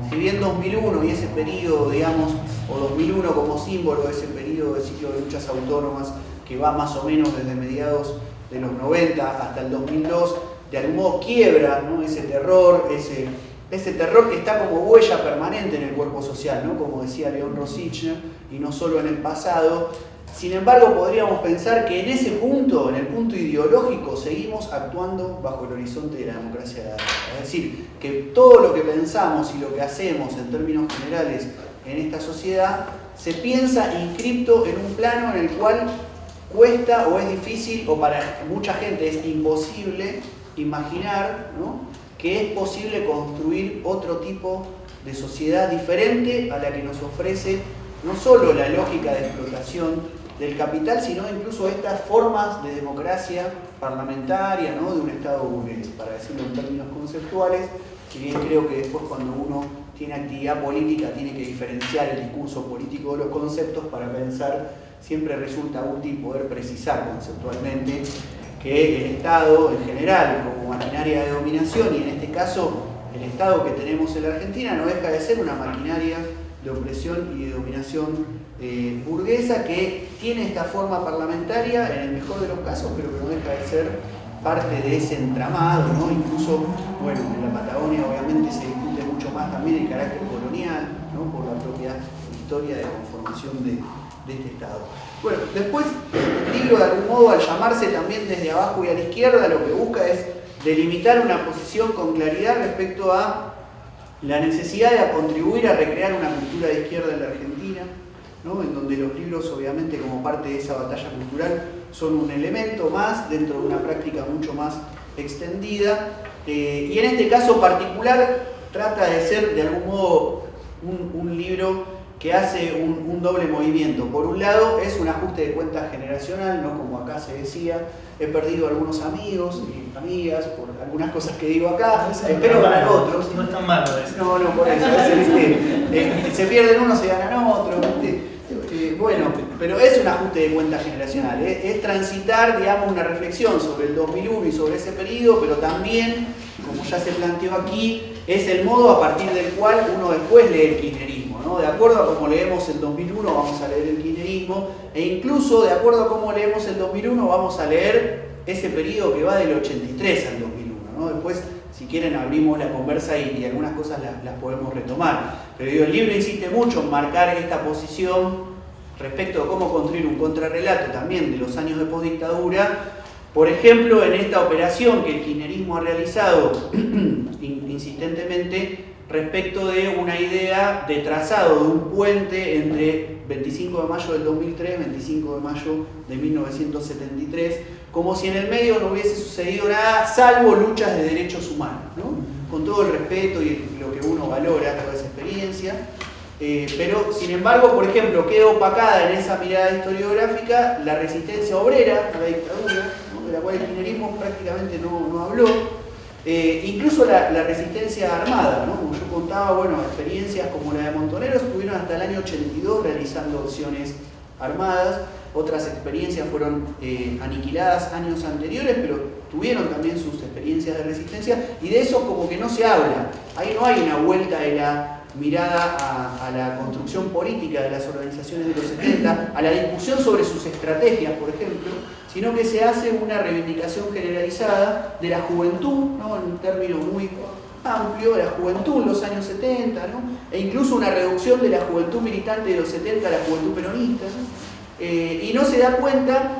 Si bien 2001 y ese periodo, digamos, o 2001 como símbolo de ese periodo de ciclo de luchas autónomas que va más o menos desde mediados de los 90 hasta el 2002, de algún modo quiebra, ¿no?, ese terror, ese terror que está como huella permanente en el cuerpo social, ¿no?, como decía León Rosichner, y no solo en el pasado. Sin embargo, podríamos pensar que en ese punto, en el punto ideológico, seguimos actuando bajo el horizonte de la democracia de la época. Es decir, que todo lo que pensamos y lo que hacemos en términos generales en esta sociedad se piensa inscripto en un plano en el cual cuesta o es difícil, o para mucha gente es imposible imaginar, ¿no?, que es posible construir otro tipo de sociedad diferente a la que nos ofrece no solo la lógica de explotación del capital, sino incluso estas formas de democracia parlamentaria, ¿no?, de un Estado burgués, para decirlo en términos conceptuales, si bien creo que después cuando uno tiene actividad política tiene que diferenciar el discurso político de los conceptos para pensar, siempre resulta útil poder precisar conceptualmente que el Estado en general como maquinaria de dominación, y en este caso el Estado que tenemos en la Argentina, no deja de ser una maquinaria de opresión y de dominación burguesa que tiene esta forma parlamentaria en el mejor de los casos, pero que no deja de ser parte de ese entramado, ¿no? Incluso, bueno, en la Patagonia obviamente se discute mucho más también el carácter colonial, ¿no?, por la propia historia de conformación de este Estado. Bueno, después el libro de algún modo, al llamarse también desde abajo y a la izquierda, lo que busca es delimitar una posición con claridad respecto a la necesidad de contribuir a recrear una cultura de izquierda en la Argentina, ¿no?, en donde los libros obviamente como parte de esa batalla cultural son un elemento más dentro de una práctica mucho más extendida, y en este caso particular trata de ser de algún modo un libro que hace un doble movimiento. Por un lado es un ajuste de cuentas generacional, ¿no?, como acá se decía, he perdido algunos amigos y amigas por algunas cosas que digo acá, espero ganar otros. No es tan malo eso. No, por eso, se pierden unos, se ganan otros, bueno, pero es un ajuste de cuentas generacional, es transitar, digamos, una reflexión sobre el 2001 y sobre ese periodo, pero también, como ya se planteó aquí, es el modo a partir del cual uno después lee el kirchnerismo, ¿no? De acuerdo a cómo leemos el 2001 vamos a leer el kirchnerismo, e incluso de acuerdo a cómo leemos el 2001 vamos a leer ese periodo que va del 83 al 2001, ¿no? Después, si quieren, abrimos la conversa y algunas cosas las podemos retomar. Pero digo, el libro insiste mucho en marcar esta posición respecto a cómo construir un contrarrelato también de los años de postdictadura. Por ejemplo, en esta operación que el kirchnerismo ha realizado insistentemente respecto de una idea de trazado de un puente entre 25 de mayo del 2003 y 25 de mayo de 1973, como si en el medio no hubiese sucedido nada, salvo luchas de derechos humanos, ¿no?, con todo el respeto y lo que uno valora toda esa experiencia. Pero, sin embargo, por ejemplo, queda opacada en esa mirada historiográfica la resistencia obrera a la dictadura, ¿no?, de la cual el kirchnerismo prácticamente no habló. Incluso la resistencia armada, ¿no?, como yo contaba, bueno, experiencias como la de Montoneros estuvieron hasta el año 82 realizando acciones armadas, otras experiencias fueron aniquiladas años anteriores, pero tuvieron también sus experiencias de resistencia, y de eso como que no se habla. Ahí no hay una vuelta de la mirada a la construcción política de las organizaciones de los 70, a la discusión sobre sus estrategias, por ejemplo, sino que se hace una reivindicación generalizada de la juventud, ¿no?, en un término muy amplio, de la juventud en los años 70, ¿no?, e incluso una reducción de la juventud militante de los 70 a la juventud peronista, ¿no? Y no se da cuenta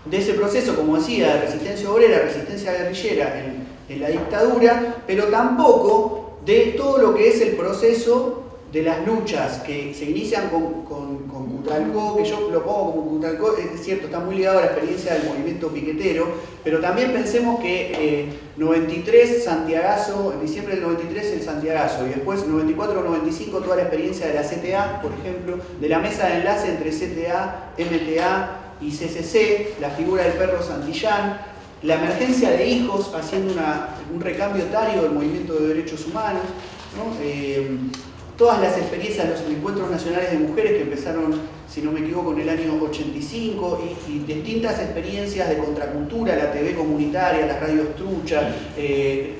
de ese proceso, como decía, de resistencia obrera, resistencia guerrillera en la dictadura, pero tampoco de todo lo que es el proceso de las luchas que se inician con Cutralcó, que yo lo pongo como Cutralcó, es cierto, está muy ligado a la experiencia del movimiento piquetero, pero también pensemos que 93 Santiagazo, en diciembre del 93 el Santiagazo, y después 94-95 toda la experiencia de la CTA, por ejemplo, de la mesa de enlace entre CTA, MTA y CCC, la figura del perro Santillán, la emergencia de hijos haciendo un recambio etario del movimiento de derechos humanos, ¿no? todas las experiencias de los encuentros nacionales de mujeres que empezaron, si no me equivoco, en el año 85, y distintas experiencias de contracultura, la TV comunitaria, las radios truchas,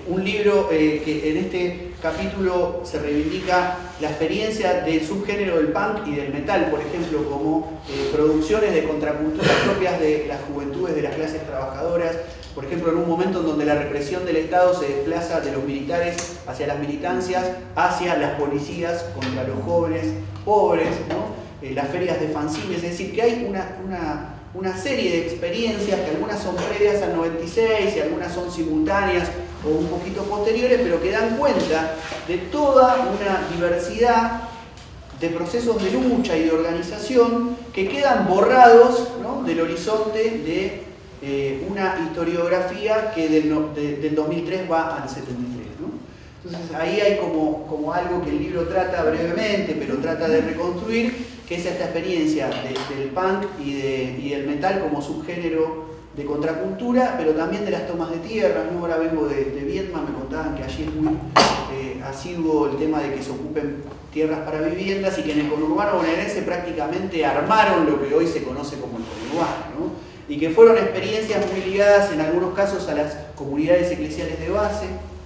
un libro que en este capítulo se reivindica la experiencia del subgénero del punk y del metal, por ejemplo, como producciones de contracultura propias de las juventudes de las clases trabajadoras. Por ejemplo, en un momento en donde la represión del Estado se desplaza de los militares hacia las militancias, hacia las policías contra los jóvenes pobres, ¿no? Las ferias de fanzines, es decir, que hay una serie de experiencias que algunas son previas al 96 y algunas son simultáneas o un poquito posteriores, pero que dan cuenta de toda una diversidad de procesos de lucha y de organización que quedan borrados, ¿no?, del horizonte de una historiografía que del 2003 va al 73, ¿no? Entonces ahí hay como algo que el libro trata brevemente, pero trata de reconstruir, que es esta experiencia del punk y del metal como subgénero de contracultura, pero también de las tomas de tierra, ¿no? Ahora vengo de Vietnam, me contaban que allí es muy asiduo el tema de que se ocupen tierras para viviendas y que en el conurbano bonaerense prácticamente armaron lo que hoy se conoce como el conurbano, ¿no? Y que fueron experiencias muy ligadas en algunos casos a las comunidades eclesiales de base,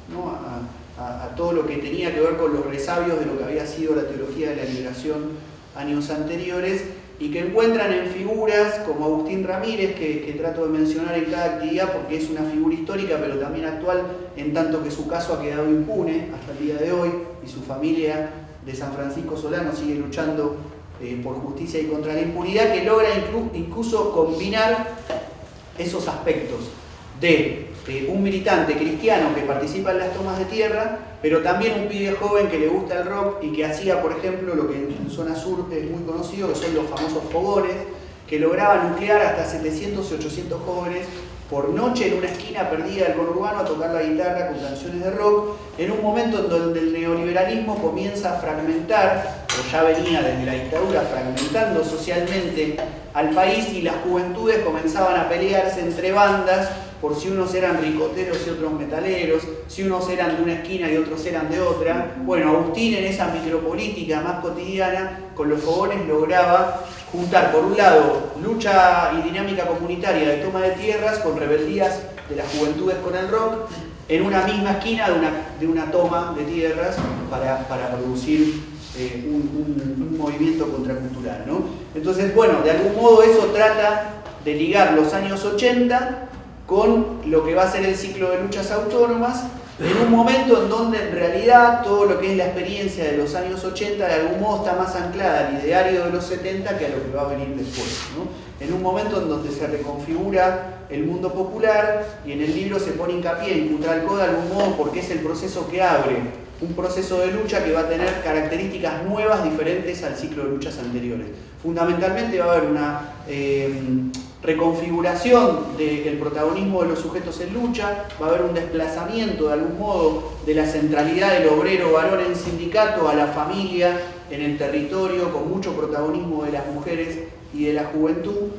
¿no?, a todo lo que tenía que ver con los resabios de lo que había sido la teología de la liberación años anteriores, y que encuentran en figuras como Agustín Ramírez, que trato de mencionar en cada actividad porque es una figura histórica pero también actual, en tanto que su caso ha quedado impune hasta el día de hoy, y su familia de San Francisco Solano sigue luchando por justicia y contra la impunidad, que logra incluso combinar esos aspectos de un militante cristiano que participa en las tomas de tierra, pero también un pibe joven que le gusta el rock y que hacía, por ejemplo, lo que en zona sur es muy conocido, que son los famosos fogones, que lograba nuclear hasta 700 y 800 jóvenes por noche en una esquina perdida del conurbano a tocar la guitarra con canciones de rock, en un momento en donde el neoliberalismo comienza a fragmentar, o ya venía desde la dictadura fragmentando socialmente al país, y las juventudes comenzaban a pelearse entre bandas por si unos eran ricoteros y otros metaleros, si unos eran de una esquina y otros eran de otra. Bueno, Agustín en esa micropolítica más cotidiana, con los fogones lograba juntar, por un lado, lucha y dinámica comunitaria de toma de tierras con rebeldías de las juventudes con el rock, en una misma esquina de una toma de tierras para producir un movimiento contracultural, ¿no? Entonces, bueno, de algún modo eso trata de ligar los años 80 con lo que va a ser el ciclo de luchas autónomas, en un momento en donde en realidad todo lo que es la experiencia de los años 80 de algún modo está más anclada al ideario de los 70 que a lo que va a venir después, ¿no? En un momento en donde se reconfigura el mundo popular, y en el libro se pone hincapié en Cutralcó de algún modo porque es el proceso que abre un proceso de lucha que va a tener características nuevas diferentes al ciclo de luchas anteriores. Fundamentalmente va a haber una reconfiguración del protagonismo de los sujetos en lucha, va a haber un desplazamiento de algún modo de la centralidad del obrero varón en sindicato a la familia en el territorio, con mucho protagonismo de las mujeres y de la juventud.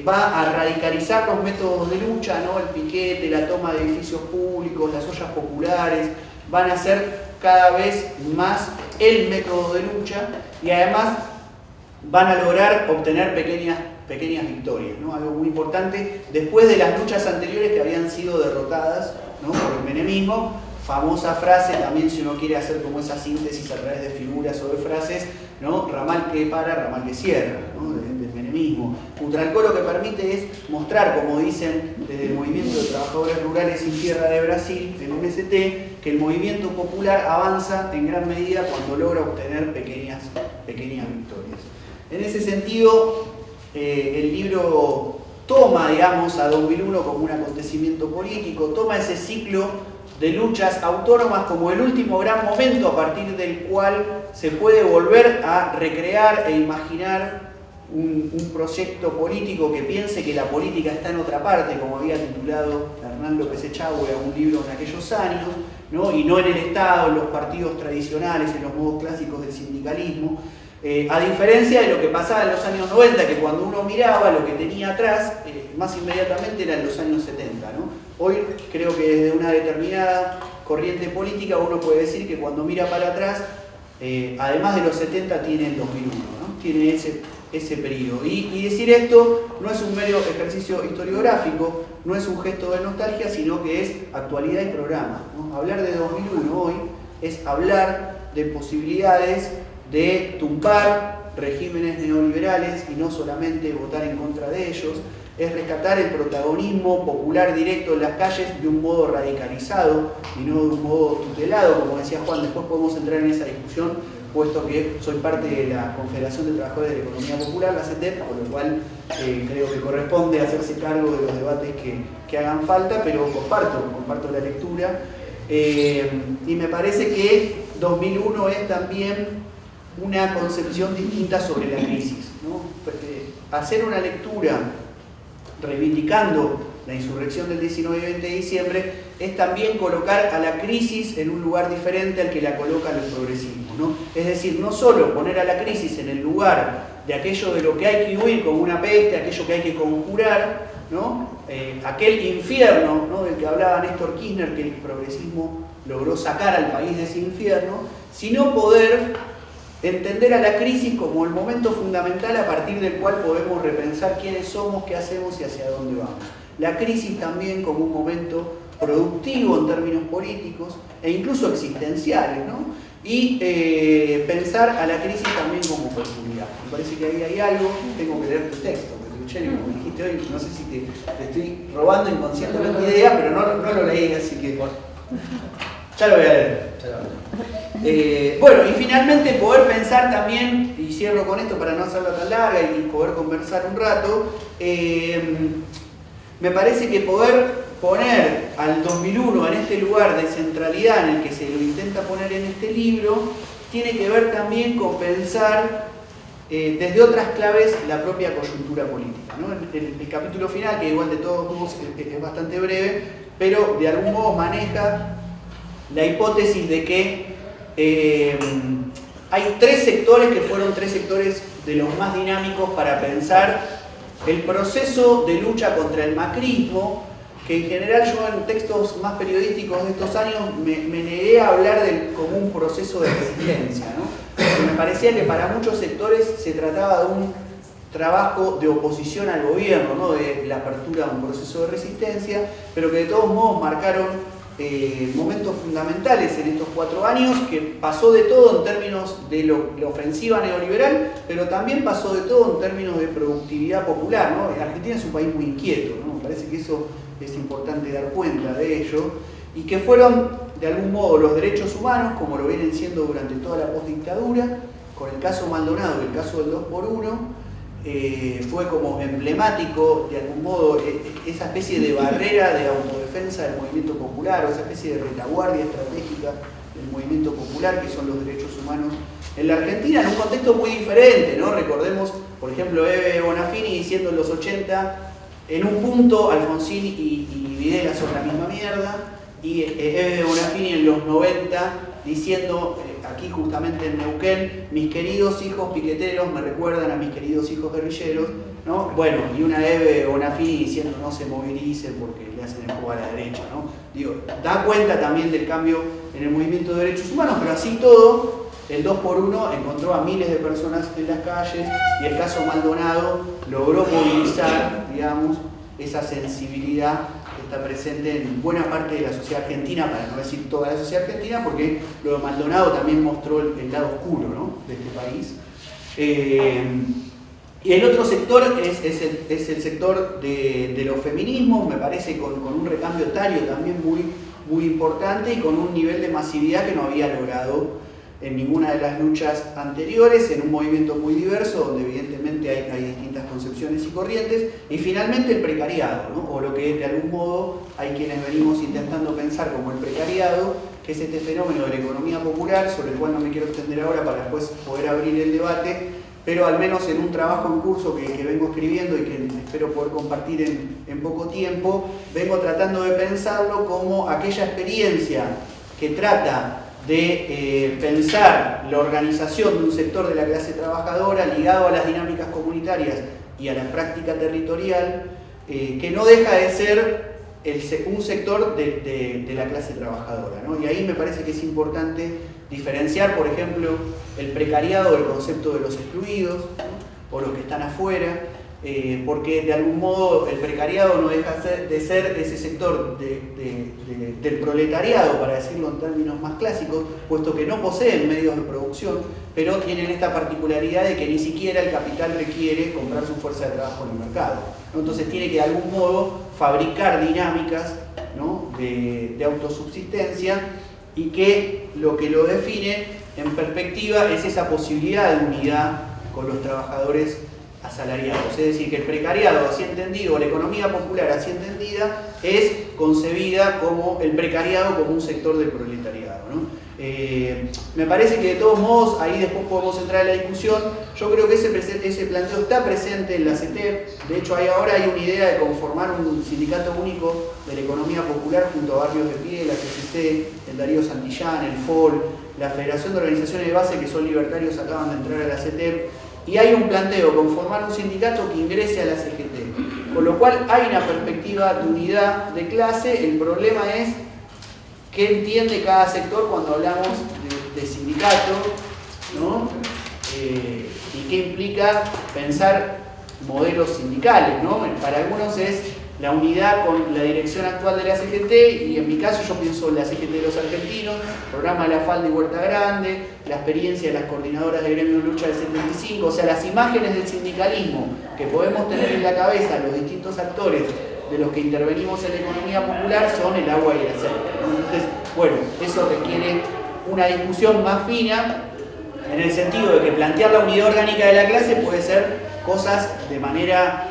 Va a radicalizar los métodos de lucha, ¿no? El piquete, la toma de edificios públicos, las ollas populares, van a ser cada vez más el método de lucha, y además van a lograr obtener pequeñas victorias, ¿no? Algo muy importante después de las luchas anteriores que habían sido derrotadas, ¿no?, por el menemismo. Famosa frase también, si uno quiere hacer como esa síntesis a través de figuras o de frases, ¿no? Ramal que para, ramal que cierra, ¿no?, del menemismo. Cutralcó lo que permite es mostrar, como dicen desde el Movimiento de Trabajadores Rurales Sin Tierra de Brasil, el MST, que el movimiento popular avanza en gran medida cuando logra obtener pequeñas victorias. En ese sentido, el libro toma, digamos, a 2001 como un acontecimiento político, toma ese ciclo de luchas autónomas como el último gran momento a partir del cual se puede volver a recrear e imaginar un proyecto político que piense que la política está en otra parte, como había titulado Hernán López Echagüe a un libro en aquellos años, ¿no?, y no en el Estado, en los partidos tradicionales, en los modos clásicos del sindicalismo. A diferencia de lo que pasaba en los años 90, que cuando uno miraba lo que tenía atrás, más inmediatamente eran los años 70, ¿no? Hoy creo que desde una determinada corriente política uno puede decir que cuando mira para atrás además de los 70 tiene el 2001, ¿no? Tiene ese periodo. Y decir esto no es un mero ejercicio historiográfico, no es un gesto de nostalgia, sino que es actualidad y programa, ¿no? Hablar de 2001 hoy es hablar de posibilidades de tumbar regímenes neoliberales y no solamente votar en contra de ellos, es rescatar el protagonismo popular directo en las calles de un modo radicalizado y no de un modo tutelado, como decía Juan. Después podemos entrar en esa discusión, puesto que soy parte de la Confederación de Trabajadores de la Economía Popular, la CETEP, por lo cual creo que corresponde hacerse cargo de los debates que hagan falta, pero comparto la lectura. Y me parece que 2001 es también una concepción distinta sobre la crisis, ¿no? Hacer una lectura reivindicando la insurrección del 19 y 20 de diciembre es también colocar a la crisis en un lugar diferente al que la colocan los progresismos, ¿no? Es decir, no solo poner a la crisis en el lugar de aquello de lo que hay que huir como una peste, aquello que hay que conjurar, ¿no? Aquel infierno, ¿no?, del que hablaba Néstor Kirchner, que el progresismo logró sacar al país de ese infierno, sino poder entender a la crisis como el momento fundamental a partir del cual podemos repensar quiénes somos, qué hacemos y hacia dónde vamos. La crisis también como un momento productivo en términos políticos e incluso existenciales, ¿no? Y pensar a la crisis también como oportunidad. Me parece que ahí hay algo. Tengo que leer tu texto, porque como dijiste hoy, no sé si te estoy robando inconscientemente idea, pero no lo leí, así que ya lo voy a leer. Bueno, y finalmente poder pensar también, y cierro con esto para no hacerla tan larga y poder conversar un rato, me parece que poder poner al 2001 en este lugar de centralidad en el que se lo intenta poner en este libro, tiene que ver también con pensar desde otras claves la propia coyuntura política, ¿no? El capítulo final, que igual de todos modos es bastante breve, pero de algún modo maneja la hipótesis de que hay tres sectores que fueron tres sectores de los más dinámicos para pensar el proceso de lucha contra el macrismo, que en general yo en textos más periodísticos de estos años me negué a hablar como un proceso de resistencia, ¿no? Porque me parecía que para muchos sectores se trataba de un trabajo de oposición al gobierno, ¿no?, de la apertura de un proceso de resistencia, pero que de todos modos marcaron momentos fundamentales en estos 4 años, que pasó de todo en términos de la ofensiva neoliberal, pero también pasó de todo en términos de productividad popular, ¿no? Argentina es un país muy inquieto, ¿no? Me parece que eso es importante dar cuenta de ello, y que fueron de algún modo los derechos humanos, como lo vienen siendo durante toda la postdictadura, con el caso Maldonado y el caso del 2x1, fue como emblemático de algún modo esa especie de barrera de autodefensa del movimiento popular, o esa especie de retaguardia estratégica del movimiento popular, que son los derechos humanos en la Argentina, en un contexto muy diferente, ¿no? Recordemos, por ejemplo, Eve Bonafini diciendo en los 80, en un punto Alfonsín y Videla son la misma mierda, y Eve Bonafini en los 90 diciendo, aquí justamente en Neuquén, mis queridos hijos piqueteros me recuerdan a mis queridos hijos guerrilleros, ¿no? Bueno, y una Eve Bonafini diciendo no se movilicen porque le hacen el juego a la derecha, ¿no? Digo, da cuenta también del cambio en el movimiento de derechos humanos, pero así todo, el 2x1 encontró a miles de personas en las calles y el caso Maldonado logró movilizar, digamos, esa sensibilidad que está presente en buena parte de la sociedad argentina, para no decir toda la sociedad argentina, porque lo de Maldonado también mostró el lado oscuro, ¿no?, de este país. Y el otro sector es el sector de los feminismos, me parece con un recambio etario también muy importante y con un nivel de masividad que no había logrado en ninguna de las luchas anteriores, en un movimiento muy diverso, donde evidentemente hay distintas concepciones y corrientes, y finalmente el precariado, ¿no?, o lo que de algún modo hay quienes venimos intentando pensar como el precariado, que es este fenómeno de la economía popular, sobre el cual no me quiero extender ahora para después poder abrir el debate, pero al menos en un trabajo en curso que vengo escribiendo y que espero poder compartir en poco tiempo, vengo tratando de pensarlo como aquella experiencia que trata de pensar la organización de un sector de la clase trabajadora ligado a las dinámicas comunitarias y a la práctica territorial, que no deja de ser un sector de la clase trabajadora, ¿no? Y ahí me parece que es importante diferenciar, por ejemplo, el precariado del concepto de los excluidos, ¿no? O los que están afuera, porque de algún modo el precariado no deja de ser ese sector del proletariado, para decirlo en términos más clásicos, puesto que no poseen medios de producción, pero tienen esta particularidad de que ni siquiera el capital requiere comprar su fuerza de trabajo en el mercado, ¿no? Entonces tiene que de algún modo fabricar dinámicas, ¿no? de autosubsistencia, y que lo define en perspectiva es esa posibilidad de unidad con los trabajadores asalariados. Es decir, que el precariado así entendido, o la economía popular así entendida, es concebida como el precariado como un sector del proletariado, ¿no? Me parece que de todos modos, ahí después podemos entrar en la discusión. Yo creo que ese planteo está presente en la CETEP. De hecho, ahora hay una idea de conformar un sindicato único de la economía popular junto a Barrios de Pie, la CCC, el Darío Santillán, el FOL, la Federación de Organizaciones de Base que son libertarios acaban de entrar a la CETEP. Y hay un planteo, conformar un sindicato que ingrese a la CGT. Con lo cual hay una perspectiva de unidad de clase. El problema es qué entiende cada sector cuando hablamos de sindicato, ¿no? Y qué implica pensar modelos sindicales, ¿no? Para algunos es la unidad con la dirección actual de la CGT, y en mi caso yo pienso en la CGT de los argentinos, programa de la Falda y Huerta Grande, la experiencia de las coordinadoras de gremio de lucha del 75, o sea, las imágenes del sindicalismo que podemos tener en la cabeza los distintos actores de los que intervenimos en la economía popular son el agua y el aceite, ¿no? Entonces, bueno, eso requiere una discusión más fina, en el sentido de que plantear la unidad orgánica de la clase puede ser cosas de manera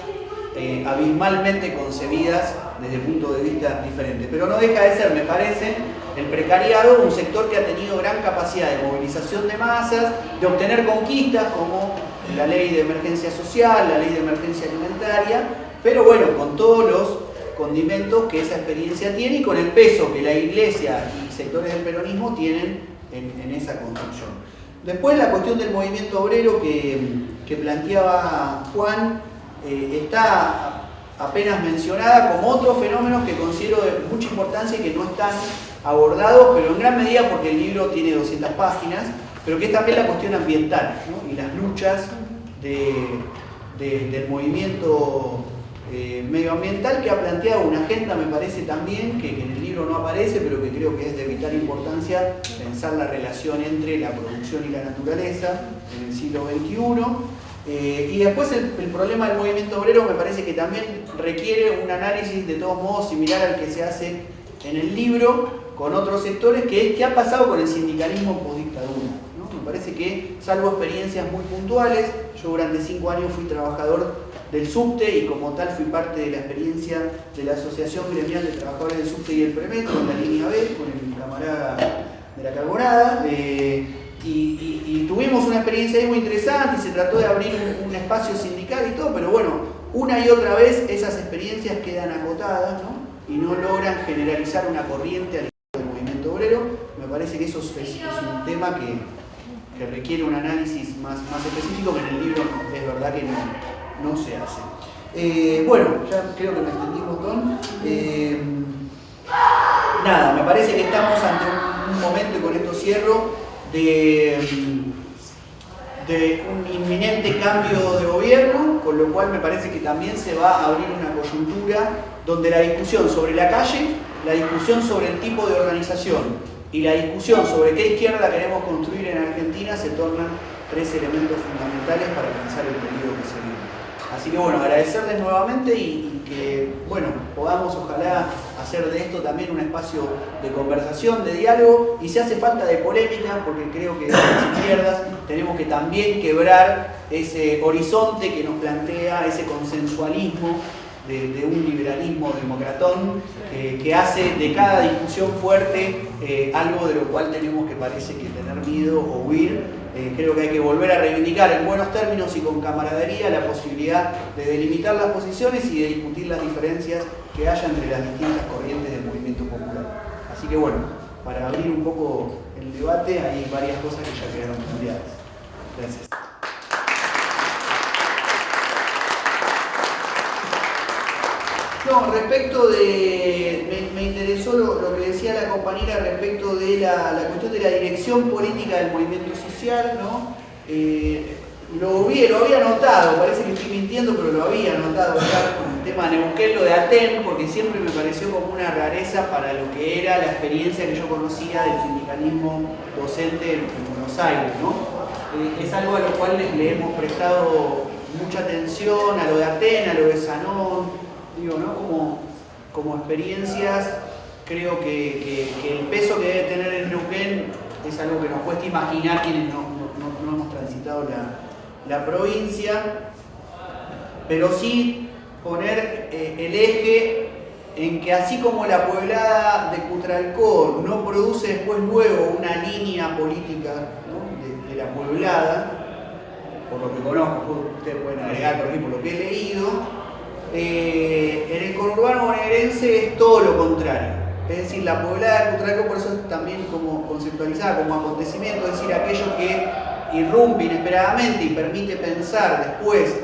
abismalmente concebidas desde puntos de vista diferentes, pero no deja de ser, me parece, el precariado un sector que ha tenido gran capacidad de movilización de masas, de obtener conquistas como la ley de emergencia social, la ley de emergencia alimentaria, pero bueno, con todos los condimentos que esa experiencia tiene y con el peso que la Iglesia y sectores del peronismo tienen en esa construcción. Después la cuestión del movimiento obrero que planteaba Juan, está apenas mencionada como otros fenómenos que considero de mucha importancia y que no están abordados, pero en gran medida porque el libro tiene 200 páginas, pero que es también la cuestión ambiental, ¿no? Y las luchas del movimiento medioambiental, que ha planteado una agenda, me parece también, que en el libro no aparece, pero que creo que es de vital importancia pensar la relación entre la producción y la naturaleza en el siglo XXI. Y después el problema del movimiento obrero me parece que también requiere un análisis de todos modos similar al que se hace en el libro con otros sectores, que es qué ha pasado con el sindicalismo postdictadura, ¿no? Me parece que, salvo experiencias muy puntuales, yo durante 5 años fui trabajador del subte y como tal fui parte de la experiencia de la Asociación Gremial de Trabajadores del Subte y el Premetro en la línea B con el camarada de la Carbonada. Y tuvimos una experiencia ahí muy interesante y se trató de abrir un espacio sindical y todo, pero bueno, una y otra vez esas experiencias quedan acotadas, ¿no? Y no logran generalizar una corriente al del movimiento obrero. Me parece que eso es un tema que requiere un análisis más específico, que en el libro es verdad que no se hace. Bueno, ya creo que me extendí un montón. Nada, me parece que estamos ante un momento, y con esto cierro, de un inminente cambio de gobierno, con lo cual me parece que también se va a abrir una coyuntura donde la discusión sobre la calle, la discusión sobre el tipo de organización y la discusión sobre qué izquierda queremos construir en Argentina se tornan 3 elementos fundamentales para pensar el periodo que se viene. Así que bueno, agradecerles nuevamente y que bueno, podamos ojalá hacer de esto también un espacio de conversación, de diálogo, y si hace falta de polémica, porque creo que desde las izquierdas tenemos que también quebrar ese horizonte que nos plantea ese consensualismo de un liberalismo democratón que hace de cada discusión fuerte algo de lo cual tenemos que parece que tener miedo o huir. Creo que hay que volver a reivindicar en buenos términos y con camaradería la posibilidad de delimitar las posiciones y de discutir las diferencias que haya entre las distintas corrientes del movimiento popular. Así que bueno, para abrir un poco el debate hay varias cosas que ya quedaron planteadas. Gracias. No, No, respecto de... Me interesó lo que decía la compañera respecto de la cuestión de la dirección política del movimiento social, ¿no? Lo había notado, parece que estoy mintiendo, pero lo había notado acá con el tema de Neuquén, lo de Aten, porque siempre me pareció como una rareza para lo que era la experiencia que yo conocía del sindicalismo docente en Buenos Aires, ¿no? Es algo a lo cual le hemos prestado mucha atención, a lo de Aten, a lo de Sanón, digo, ¿no? Como experiencias, creo que el peso que debe tener en Neuquén es algo que nos cuesta imaginar quienes no hemos transitado la provincia, pero sí poner el eje en que así como la Pueblada de Cutralcó no produce después luego una línea política, ¿no? de la Pueblada, por lo que conozco, ustedes pueden agregar por ejemplo lo que he leído, en el conurbano bonaerense es todo lo contrario. Es decir, la Pueblada de Cutralcó por eso es también como conceptualizada como acontecimiento, es decir, aquello que irrumpe inesperadamente y permite pensar después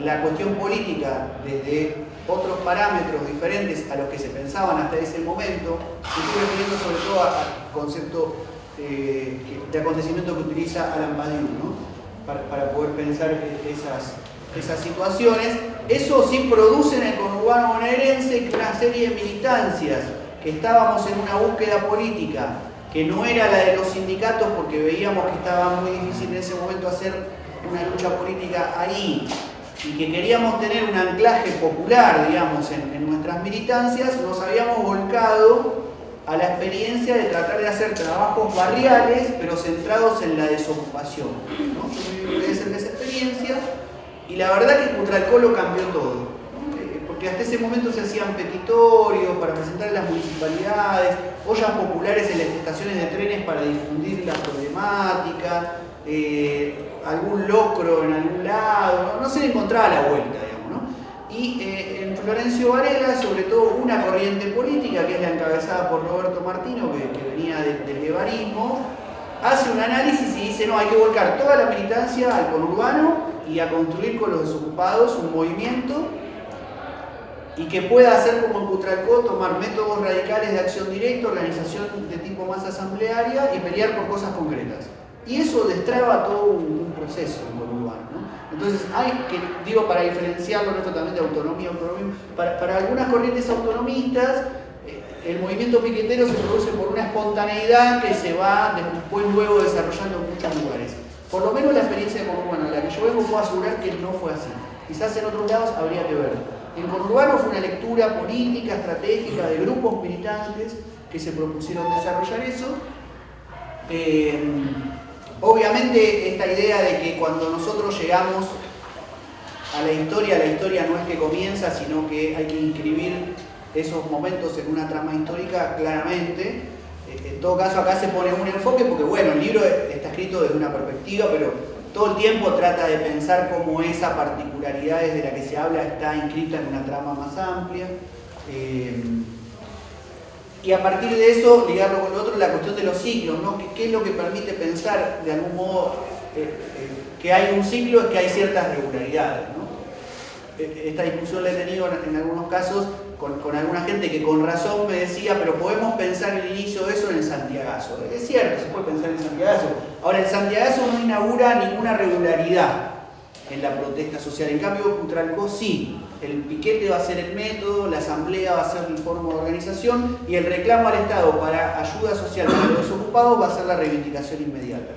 la cuestión política desde otros parámetros diferentes a los que se pensaban hasta ese momento. Estoy refiriendo sobre todo al concepto de acontecimiento que utiliza Alan Badiou, ¿no? para poder pensar esas situaciones. Eso sí produce en el conurbano bonaerense una serie de militancias que estábamos en una búsqueda política que no era la de los sindicatos porque veíamos que estaba muy difícil en ese momento hacer una lucha política ahí y que queríamos tener un anclaje popular, digamos, en nuestras militancias, nos habíamos volcado a la experiencia de tratar de hacer trabajos barriales pero centrados en la desocupación, ¿no? Yo me viví de esa experiencia y la verdad que Cutralcó lo cambió todo, ¿no? Porque hasta ese momento se hacían petitorios para presentar en las municipalidades, ollas populares en las estaciones de trenes para difundir la problemática, algún locro en algún lado, no se le encontraba la vuelta, digamos, ¿no? Y en Florencio Varela, sobre todo una corriente política, que es la encabezada por Roberto Martino, que venía del guevarismo, hace un análisis y dice, no, hay que volcar toda la militancia al conurbano y a construir con los desocupados un movimiento y que pueda hacer como en Cutralcó, tomar métodos radicales de acción directa, organización de tipo más asamblearia y pelear por cosas concretas. Y eso destraba todo un proceso en conurbano, ¿no? Entonces hay que, digo, para diferenciarlo, esto también de autonomía, para algunas corrientes autonomistas, el movimiento piquetero se produce por una espontaneidad que se va después luego desarrollando en muchos lugares. Por lo menos la experiencia de conurbano, la que yo vengo, puedo asegurar que no fue así. Quizás en otros lados habría que ver. En conurbano fue una lectura política, estratégica, de grupos militantes que se propusieron desarrollar eso. Obviamente esta idea de que cuando nosotros llegamos a la historia no es que comienza, sino que hay que inscribir esos momentos en una trama histórica claramente. En todo caso acá se pone un enfoque porque bueno, el libro está escrito desde una perspectiva, pero todo el tiempo trata de pensar cómo esa particularidad de la que se habla está inscrita en una trama más amplia. Y a partir de eso, ligarlo con lo otro, la cuestión de los ciclos, ¿no? ¿Qué es lo que permite pensar de algún modo que hay un ciclo? Es que hay ciertas regularidades, ¿no? Esta discusión la he tenido en algunos casos con alguna gente que con razón me decía, pero podemos pensar el inicio de eso en el Santiagazo. Es cierto, se puede pensar en el Santiagazo. Ahora, el Santiagazo no inaugura ninguna regularidad en la protesta social. En cambio, Cutralcó sí. El piquete va a ser el método, la asamblea va a ser la forma de organización y el reclamo al Estado para ayuda social para los desocupados va a ser la reivindicación inmediata.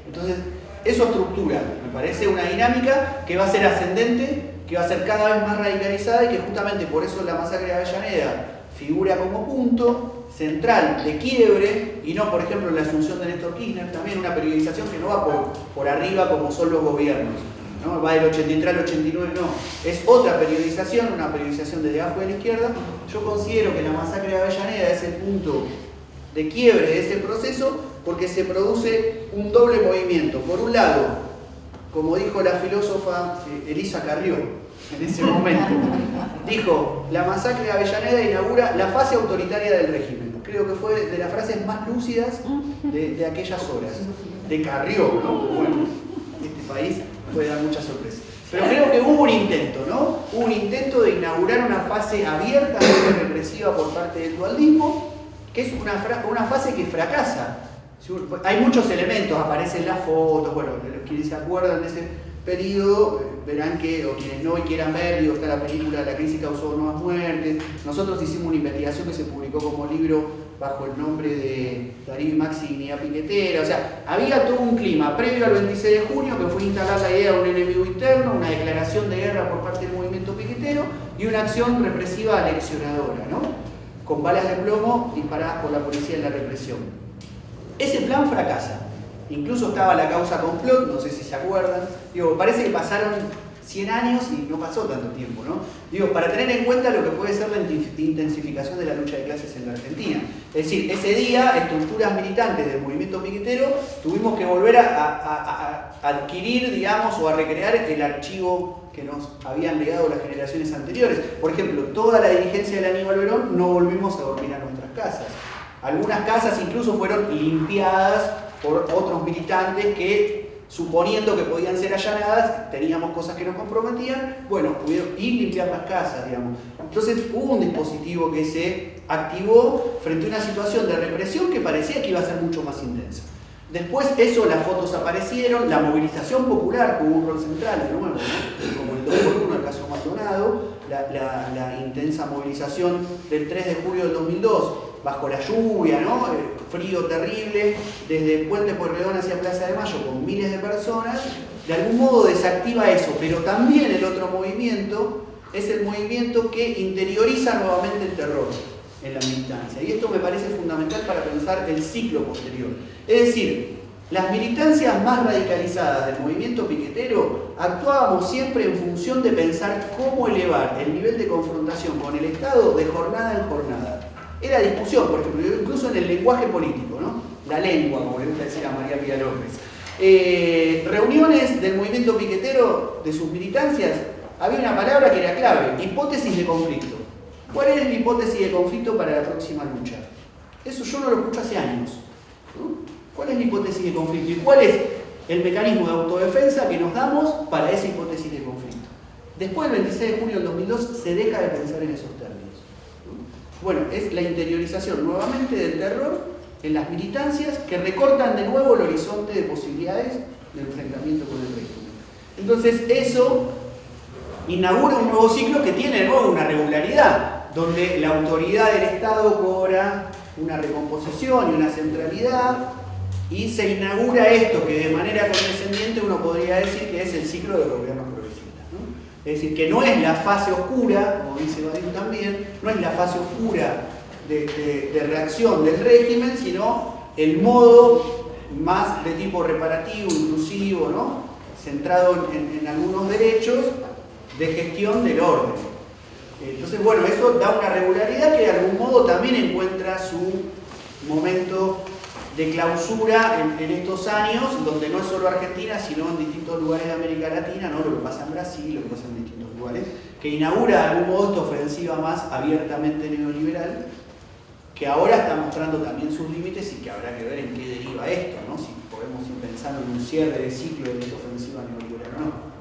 Entonces, eso estructura, me parece, una dinámica que va a ser ascendente, que va a ser cada vez más radicalizada y que justamente por eso la masacre de Avellaneda figura como punto central de quiebre y no, por ejemplo, la asunción de Néstor Kirchner, también una periodización que no va por arriba como son los gobiernos, ¿no? Va del 83 al 89, no. Es otra periodización, una periodización desde abajo de la izquierda. Yo considero que la masacre de Avellaneda es el punto de quiebre de ese proceso porque se produce un doble movimiento. Por un lado, como dijo la filósofa Elisa Carrió en ese momento, dijo, la masacre de Avellaneda inaugura la fase autoritaria del régimen. Creo que fue de las frases más lúcidas de aquellas horas. De Carrió, ¿no? Bueno, este país puede dar muchas sorpresas. Pero creo que hubo un intento, ¿no? Hubo un intento de inaugurar una fase abiertamente represiva por parte del dualdismo, que es una fase que fracasa. Hay muchos elementos, aparecen las fotos, bueno, quienes se acuerdan de ese periodo verán que, o quienes no y quieran ver, digo, está la película La crisis causó nuevas muertes. Nosotros hicimos una investigación que se publicó como libro bajo el nombre de Darío y Maxi Dignidad Piquetera. O sea, había todo un clima previo al 26 de junio que fue instalar la idea de un enemigo interno, una declaración de guerra por parte del movimiento piquetero y una acción represiva aleccionadora, ¿no? Con balas de plomo disparadas por la policía en la represión. Ese plan fracasa. Incluso estaba la causa complot, no sé si se acuerdan. Digo, parece que pasaron 100 años y no pasó tanto tiempo, ¿no? Digo, para tener en cuenta lo que puede ser la intensificación de la lucha de clases en la Argentina. Es decir, ese día, estructuras militantes del movimiento piquetero tuvimos que volver a adquirir, digamos, o a recrear el archivo que nos habían legado las generaciones anteriores. Por ejemplo, toda la dirigencia del Aníbal Verón no volvimos a dormir a nuestras casas. Algunas casas incluso fueron limpiadas por otros militantes que, suponiendo que podían ser allanadas, teníamos cosas que nos comprometían, bueno, pudieron ir limpiar las casas, digamos. Entonces hubo un dispositivo que se activó frente a una situación de represión que parecía que iba a ser mucho más intensa. Después eso, las fotos aparecieron, la movilización popular jugó un rol central de nuevo, ¿no? Como el 2x1, el caso Maldonado, la intensa movilización del 3 de julio del 2002, bajo la lluvia, ¿no? Frío terrible, desde Puente Pueyrredón hacia Plaza de Mayo, con miles de personas, de algún modo desactiva eso, pero también el otro movimiento es el movimiento que interioriza nuevamente el terror en la militancia. Y esto me parece fundamental para pensar el ciclo posterior. Es decir, las militancias más radicalizadas del movimiento piquetero actuábamos siempre en función de pensar cómo elevar el nivel de confrontación con el Estado de jornada en jornada. Era discusión, por ejemplo, incluso en el lenguaje político, ¿no? La lengua, como le gusta decir a María Pía López. Reuniones del movimiento piquetero, de sus militancias, había una palabra que era clave: hipótesis de conflicto. ¿Cuál es la hipótesis de conflicto para la próxima lucha? Eso yo no lo escucho hace años, ¿no? ¿Cuál es la hipótesis de conflicto? ¿Y cuál es el mecanismo de autodefensa que nos damos para esa hipótesis de conflicto? Después del 26 de junio del 2002 se deja de pensar en esos términos. Bueno, es la interiorización nuevamente del terror en las militancias que recortan de nuevo el horizonte de posibilidades de enfrentamiento con el régimen. Entonces eso inaugura un nuevo ciclo que tiene de nuevo una regularidad, donde la autoridad del Estado cobra una recomposición y una centralidad, y se inaugura esto que de manera condescendiente uno podría decir que es el ciclo de los gobiernos progresistas, ¿no? Es decir, que no es la fase oscura, como dice Badiou también, no es la fase oscura de reacción del régimen, sino el modo más de tipo reparativo, inclusivo, ¿no? Centrado en algunos derechos de gestión del orden. Entonces, bueno, eso da una regularidad que de algún modo también encuentra su momento de clausura en estos años, donde no es solo Argentina, sino en distintos lugares de América Latina, ¿no? Lo que pasa en Brasil, lo que pasa en distintos lugares, que inaugura de algún modo esta ofensiva más abiertamente neoliberal, que ahora está mostrando también sus límites y que habrá que ver en qué deriva esto, ¿no? Si podemos ir pensando en un cierre de ciclo de esta ofensiva neoliberal o no.